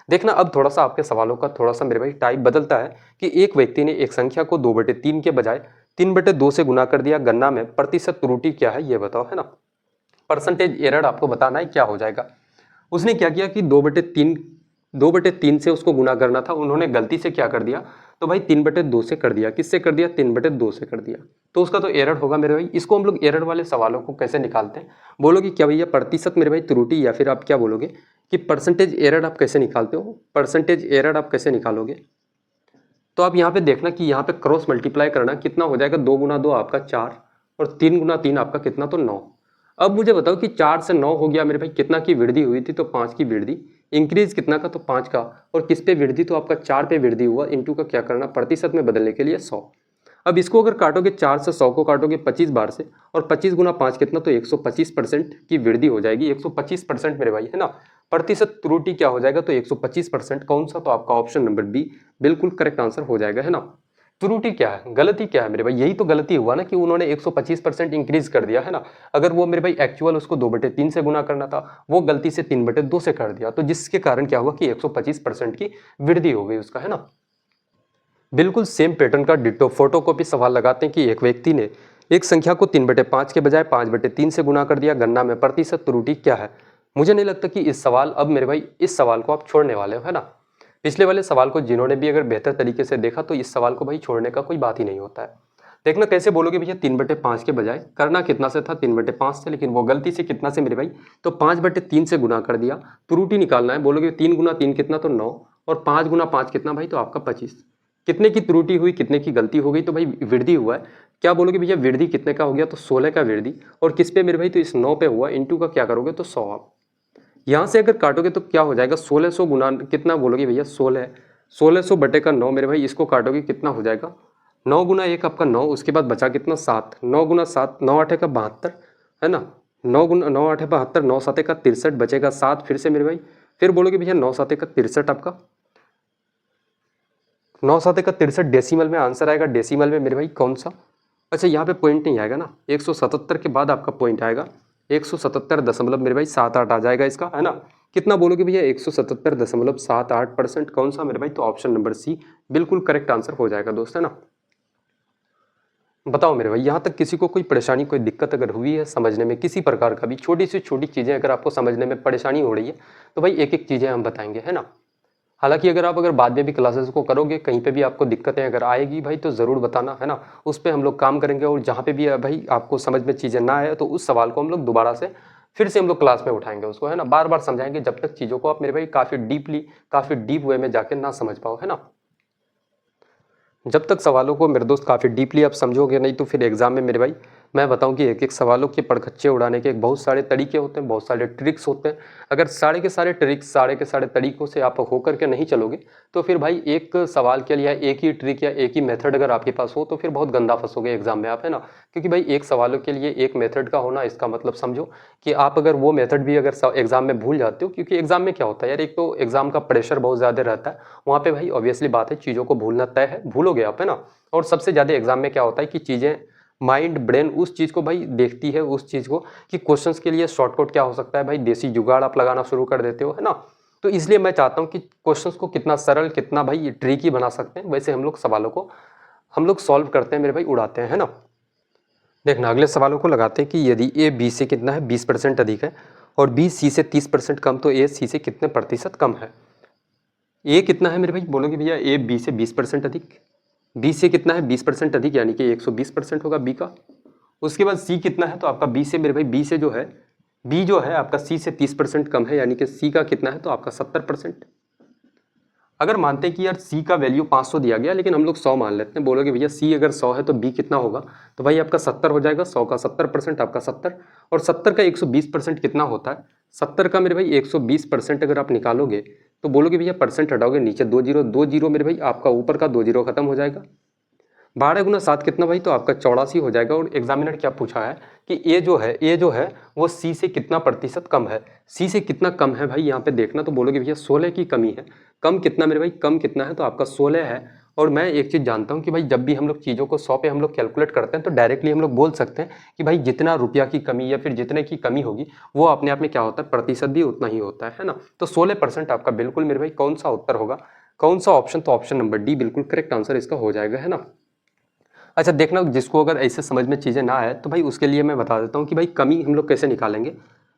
देखना अब थोड़ा सा आपके सवालों का थोड़ा सा मेरे भाई टाइप बदलता है कि एक व्यक्ति ने एक संख्या को 2/3 के बजाय 3/2 से गुना कर दिया, गणना में प्रतिशत त्रुटि क्या है ये बताओ, है ना। परसेंटेज एरर आपको बताना है क्या हो जाएगा। उसने क्या किया कि 2/3 से उसको गुना करना था, उन्होंने गलती से क्या कर दिया तो भाई 3/2 से कर दिया। किससे कर दिया? 3/2 से कर दिया, तो उसका तो एरर होगा मेरे भाई। इसको हम लोग एरर वाले सवालों को कैसे निकालते हैं, बोलोगे क्या भैया प्रतिशत मेरे भाई त्रुटि, या फिर आप क्या बोलोगे कि परसेंटेज एरर आप कैसे निकालते हो, परसेंटेज एरर आप कैसे निकालोगे। तो आप यहाँ पे देखना कि यहाँ पे क्रॉस मल्टीप्लाई करना, कितना हो जाएगा 2 × 2 आपका 4 और 3 × 3 आपका कितना तो 9। अब मुझे बताओ कि 4 से 9 हो गया मेरे भाई, कितना की वृद्धि हुई थी तो 5 की वृद्धि, इंक्रीज कितना का तो 5 का, और किस पे वृद्धि तो आपका 4 पे वृद्धि हुआ, इनटू का क्या करना प्रतिशत में बदलने के लिए 100। अब इसको अगर काटोगे 4 से 100 को काटोगे 25 बार से, और 25 × 5 कितना तो 125% की वृद्धि हो जाएगी, 125% मेरे भाई, है ना। प्रतिशत त्रुटि क्या हो जाएगा तो 125%, कौन सा तो आपका ऑप्शन नंबर बी बिल्कुल करेक्ट आंसर हो जाएगा, है ना। त्रुटि क्या है, गलती क्या है मेरे भाई, यही तो गलती हुआ ना कि उन्होंने 125% इंक्रीज कर दिया, है ना। अगर वो मेरे भाई एक्चुअल उसको 2/3 से गुना करना था, वो गलती से 3/2 से कर दिया, तो जिसके कारण क्या हुआ कि 125% की वृद्धि हो गई उसका, है ना। बिल्कुल सेम पैटर्न का डिट्टो फोटोकॉपी सवाल लगाते हैं कि एक व्यक्ति ने एक संख्या को 3/5 के बजाय 5/3 से गुना कर दिया, गणना में प्रतिशत त्रुटि क्या है। मुझे नहीं लगता कि इस सवाल, अब मेरे भाई इस सवाल को आप छोड़ने वाले हो, है ना। पिछले वाले सवाल को जिन्होंने भी अगर बेहतर तरीके से देखा तो इस सवाल को भाई छोड़ने का कोई बात ही नहीं होता है। देखना कैसे बोलोगे भैया, 3/5 के बजाय करना कितना से था 3/5 से, लेकिन वो गलती से कितना से मेरे भाई तो 5/3 से गुना कर दिया, त्रुटि निकालना है। बोलोगे 3 × 3 कितना तो 9, और 5 × 5 कितना भाई तो आपका 25। कितने की त्रुटि हुई, कितने की गलती हो गई तो भाई वृद्धि हुआ है। क्या बोलोगे भैया वृद्धि कितने का हो गया तो 16 का वृद्धि, और किस पे मेरे भाई तो इस 9 पे हुआ, इंटू का क्या करोगे तो 100। आप यहाँ से अगर काटोगे तो क्या हो जाएगा 1600 गुना कितना बोलोगे भैया 1600 बटे का 9 मेरे भाई, इसको काटोगे कितना हो जाएगा 9 × 1 आपका 9, उसके बाद बचा कितना 7, 9 × 7 9 8 का 72, है ना। 9 × 9 8 72, 9 7 का 63 बचेगा 7 फिर से मेरे भाई, फिर बोलोगे भैया 9 7 का 63 आपका 9 7 का 63 डेसिमल में आंसर आएगा। डेसिमल में मेरे भाई कौन सा, अच्छा यहाँ पे पॉइंट नहीं आएगा ना, 177 के बाद आपका पॉइंट आएगा 177 मेरे भाई 7 8 आ जाएगा इसका, है ना। कितना बोलोगे भैया 177.78%, कौन सा मेरे भाई तो ऑप्शन नंबर सी बिल्कुल करेक्ट आंसर हो जाएगा दोस्त, है ना। बताओ मेरे भाई यहाँ तक किसी को कोई परेशानी कोई दिक्कत अगर हुई है समझने में, किसी प्रकार का भी छोटी से छोटी चीज़ें अगर आपको समझने में परेशानी हो रही है तो भाई एक एक चीज़ें हम बताएंगे, है ना। हालांकि अगर बाद में भी क्लासेस को करोगे कहीं पे भी आपको दिक्कतें अगर आएगी भाई तो ज़रूर बताना, है ना। उस पर हम लोग काम करेंगे, और जहाँ पे भी भाई आपको समझ में चीज़ें ना आए तो उस सवाल को हम लोग दोबारा से फिर से हम लोग क्लास में उठाएंगे उसको, है ना। बार बार समझाएंगे जब तक चीज़ों को आप मेरे भाई काफ़ी डीप वे में जाके ना समझ पाओ, है ना। जब तक सवालों को मेरे दोस्त काफ़ी डीपली आप समझोगे नहीं तो फिर एग्जाम में मेरे भाई मैं बताऊं कि एक एक सवालों के पड़खच्चे उड़ाने के बहुत सारे तरीके होते हैं, बहुत सारे ट्रिक्स होते हैं। अगर सारे के सारे ट्रिक्स सारे के सारे तरीकों से आप होकर के नहीं चलोगे तो फिर भाई एक सवाल के लिए एक ही ट्रिक या एक ही मेथड अगर आपके पास हो तो फिर बहुत गंदा फंसोगे एग्जाम में आप, है ना। क्योंकि भाई एक सवालों के लिए एक मेथड का होना, इसका मतलब समझो कि आप अगर वो मेथड भी अगर एग्जाम में भूल जाते हो, क्योंकि एग्जाम में क्या होता है यार, एक तो एग्जाम का प्रेशर बहुत ज़्यादा रहता है वहाँ पे भाई, ऑब्वियसली बात है चीज़ों को भूलना तय है, भूलोगे आप, है ना। और सबसे ज़्यादा एग्जाम में क्या होता है कि चीज़ें माइंड ब्रेन उस चीज़ को भाई देखती है, उस चीज़ को कि क्वेश्चंस के लिए शॉर्टकट क्या हो सकता है भाई, देसी जुगाड़ आप लगाना शुरू कर देते हो, है ना। तो इसलिए मैं चाहता हूँ कि क्वेश्चंस को कितना सरल कितना भाई ट्रिकी बना सकते हैं, वैसे हम लोग सवालों को हम लोग सॉल्व करते हैं मेरे भाई, उड़ाते हैं, है ना। देखना अगले सवालों को लगाते हैं कि यदि ए बी से कितना है 20% अधिक है और बी सी से 30% कम, तो ए सी से कितने प्रतिशत कम है। ए कितना है मेरे भाई, बोलोगे भैया ए बी से 20% अधिक, बी से कितना है 20% अधिक यानी कि 120% होगा बी का। उसके बाद सी कितना है तो आपका बी से मेरे भाई बी से जो है बी जो है आपका सी से 30% कम है, यानी कि सी का कितना है तो आपका 70%। अगर मानते हैं कि यार सी का वैल्यू 500 दिया गया लेकिन हम लोग 100 मान लेते हैं, बोलोगे भैया सी अगर 100 है तो बी कितना होगा, तो भाई आपका 70 हो जाएगा, 100 का 70% आपका 70, और 70 का 120% कितना होता है, 70 का मेरे भाई 120% अगर आप निकालोगे तो बोलोगे भैया परसेंट हटाओगे नीचे 2 जीरो मेरे भाई आपका ऊपर का 2 जीरो खत्म हो जाएगा। 12 × 7 कितना भाई तो आपका 84 हो जाएगा। और एग्जामिनर क्या पूछा है कि ए जो है वो सी से कितना प्रतिशत कम है, सी से कितना कम है भाई यहाँ पे देखना, तो बोलोगे भैया 16 की कमी है। कम कितना मेरे भाई, कम कितना है तो आपका 16 है, और मैं एक चीज़ जानता हूँ कि भाई जब भी हम लोग चीज़ों को 100 पे हम लोग कैलकुलेट करते हैं तो डायरेक्टली हम लोग बोल सकते हैं कि भाई जितना रुपया की कमी या फिर जितने की कमी होगी वो अपने आप में क्या होता है, प्रतिशत भी उतना ही होता है ना। तो 16% आपका बिल्कुल मेरे भाई कौन सा उत्तर होगा, कौन सा ऑप्शन, तो ऑप्शन नंबर डी बिल्कुल करेक्ट आंसर इसका हो जाएगा, है ना। अच्छा देखना, जिसको अगर ऐसे समझ में चीज़ें ना आए तो भाई उसके लिए मैं बता देता हूँ कि भाई कमी हम लोग कैसे निकालेंगे।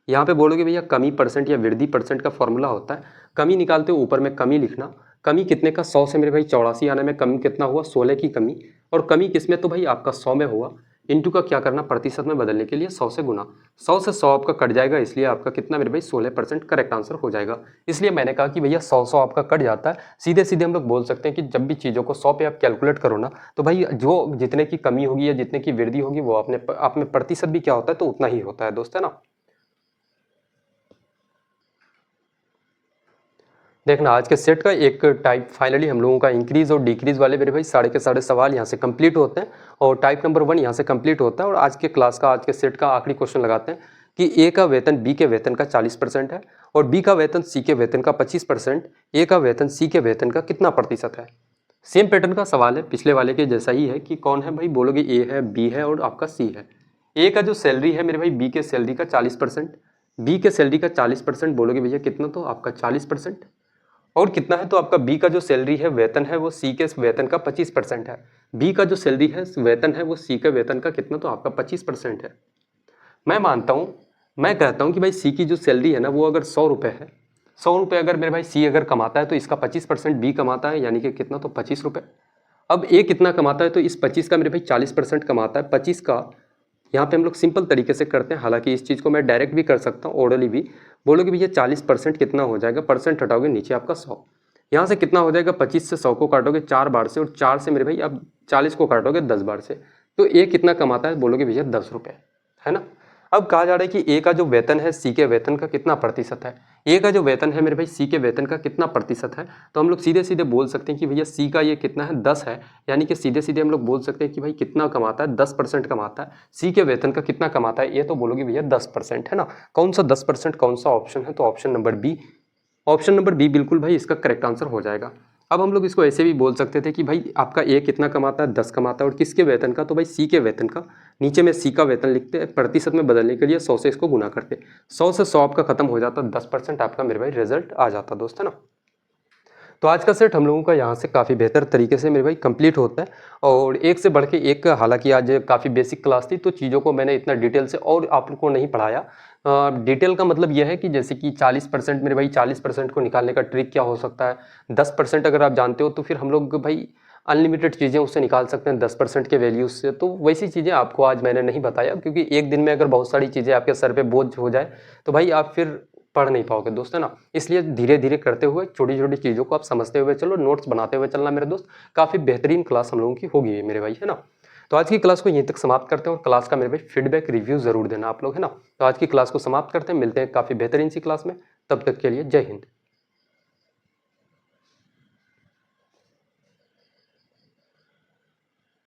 यहाँ पे बोलोगे भैया कमी परसेंट या वृद्धि परसेंट का फॉर्मूला होता है। कमी निकालते हो ऊपर में कमी लिखना, कमी कितने का, 100 से मेरे भाई 84 आने में कमी कितना हुआ, 16 की कमी। और कमी किस में, तो भाई आपका 100 में हुआ। इनटू का क्या करना, प्रतिशत में बदलने के लिए 100 से गुना, 100 से 100 आपका कट जाएगा, इसलिए आपका कितना मेरे भाई 16% करेक्ट आंसर हो जाएगा। इसलिए मैंने कहा कि भैया 100 आपका कट जाता है। सीधे सीधे हम लोग बोल सकते हैं कि जब भी चीज़ों को 100 पे आप कैलकुलेट करो ना, तो भाई जो जितने की कमी होगी या जितने की वृद्धि होगी वो अपने आप में प्रतिशत भी क्या होता है, तो उतना ही होता है दोस्त, है ना। देखना आज के सेट का एक टाइप फाइनली हम लोगों का इंक्रीज और डिक्रीज वाले मेरे भाई साढ़े के साढ़े सवाल यहाँ से कंप्लीट होते हैं और टाइप नंबर 1 यहाँ से कंप्लीट होता है। और आज के क्लास का, आज के सेट का आखिरी क्वेश्चन लगाते हैं कि ए का वेतन बी के वेतन का 40% है और बी का वेतन सी के वेतन का 25%, ए का वेतन सी के वेतन का कितना प्रतिशत है। सेम पैटर्न का सवाल है, पिछले वाले के जैसा ही है कि कौन है भाई, बोलोगे ए है, बी है और आपका सी है। ए का जो सैलरी है मेरे भाई बी के सैलरी का 40%, बी के सैलरी का 40%, बोलोगे भैया कितना, तो आपका 40%। और कितना है, तो आपका बी का जो सैलरी है वेतन है वो सी के वेतन का 25% है। बी का जो सैलरी है वेतन है वो सी के वेतन का कितना, तो आपका 25% है। मैं मानता हूँ, मैं कहता हूँ कि भाई सी की जो सैलरी है ना वो अगर 100 रुपये है, 100 रुपये अगर मेरे भाई सी अगर कमाता है तो इसका 25% बी कमाता है, यानी कि कितना, तो 25 रुपये। अब ए कितना कमाता है, तो इस 25 का मेरे भाई 40% कमाता है। 25 का यहाँ पे हम लोग सिंपल तरीके से करते हैं, हालांकि इस चीज़ को मैं डायरेक्ट भी कर सकता हूँ, ओरली भी। बोलोगे भैया 40% कितना हो जाएगा, परसेंट हटाओगे नीचे आपका 100, यहाँ से कितना हो जाएगा, 25 से 100 को काटोगे 4 बार से और 4 से मेरे भाई अब 40 को काटोगे 10 बार से, तो ए कितना कमाता है, बोलोगे भैया 10 रुपये, है ना। अब कहा जा रहा है कि ए का जो वेतन है सी के वेतन का कितना प्रतिशत है। ए का जो वेतन है मेरे भाई सी के वेतन का कितना प्रतिशत है, तो हम लोग सीधे सीधे बोल सकते हैं कि भैया सी का ये कितना है, 10 है, यानी कि सीधे सीधे हम लोग बोल सकते हैं कि भाई कितना कमाता है, 10% कमाता है। सी के वेतन का कितना कमाता है, ये तो बोलोगे भैया 10%, है ना। कौन सा 10%, कौन सा ऑप्शन है, तो option number B, option number B बिल्कुल भाई इसका करेक्ट आंसर हो जाएगा। अब हम लोग इसको ऐसे भी बोल सकते थे कि भाई आपका ए कितना कमाता है, 10 कमाता है, और किसके वेतन का, तो भाई सी के वेतन का। नीचे में सी का वेतन लिखते हैं, प्रतिशत में बदलने के लिए 100 से इसको गुना करते, 100 से 100 आपका खत्म हो जाता, 10% आपका मेरे भाई रिजल्ट आ जाता दोस्त, है ना। तो आज का सेट हम लोगों का यहाँ से काफ़ी बेहतर तरीके से मेरे भाई कंप्लीट होता है और एक से बढ़ के एक, हालांकि आज काफ़ी बेसिक क्लास थी तो चीज़ों को मैंने इतना डिटेल से और आप लोग को नहीं पढ़ाया। डिटेल का मतलब यह है कि जैसे कि 40% मेरे भाई 40% को निकालने का ट्रिक क्या हो सकता है, 10% अगर आप जानते हो तो फिर हम लोग भाई अनलिमिटेड चीज़ें उससे निकाल सकते हैं 10% के वैल्यूज से। तो वैसी चीज़ें आपको आज मैंने नहीं बताया, क्योंकि एक दिन में अगर बहुत सारी चीज़ें आपके सर पे बोझ हो जाए तो भाई आप फिर पढ़ नहीं पाओगे दोस्त, है ना। इसलिए धीरे धीरे करते हुए छोटी छोटी चीज़ों को आप समझते हुए चलो, नोट्स बनाते हुए चलना मेरे दोस्त। काफ़ी बेहतरीन क्लास हम लोगों की होगी मेरे भाई, है ना। तो आज की क्लास को यहीं तक समाप्त करते हैं और क्लास का मेरे भाई फीडबैक रिव्यू जरूर देना आप लोग, है ना। तो आज की क्लास को समाप्त करते हैं, मिलते हैं काफ़ी बेहतरीन सी क्लास में, तब तक के लिए जय हिंद।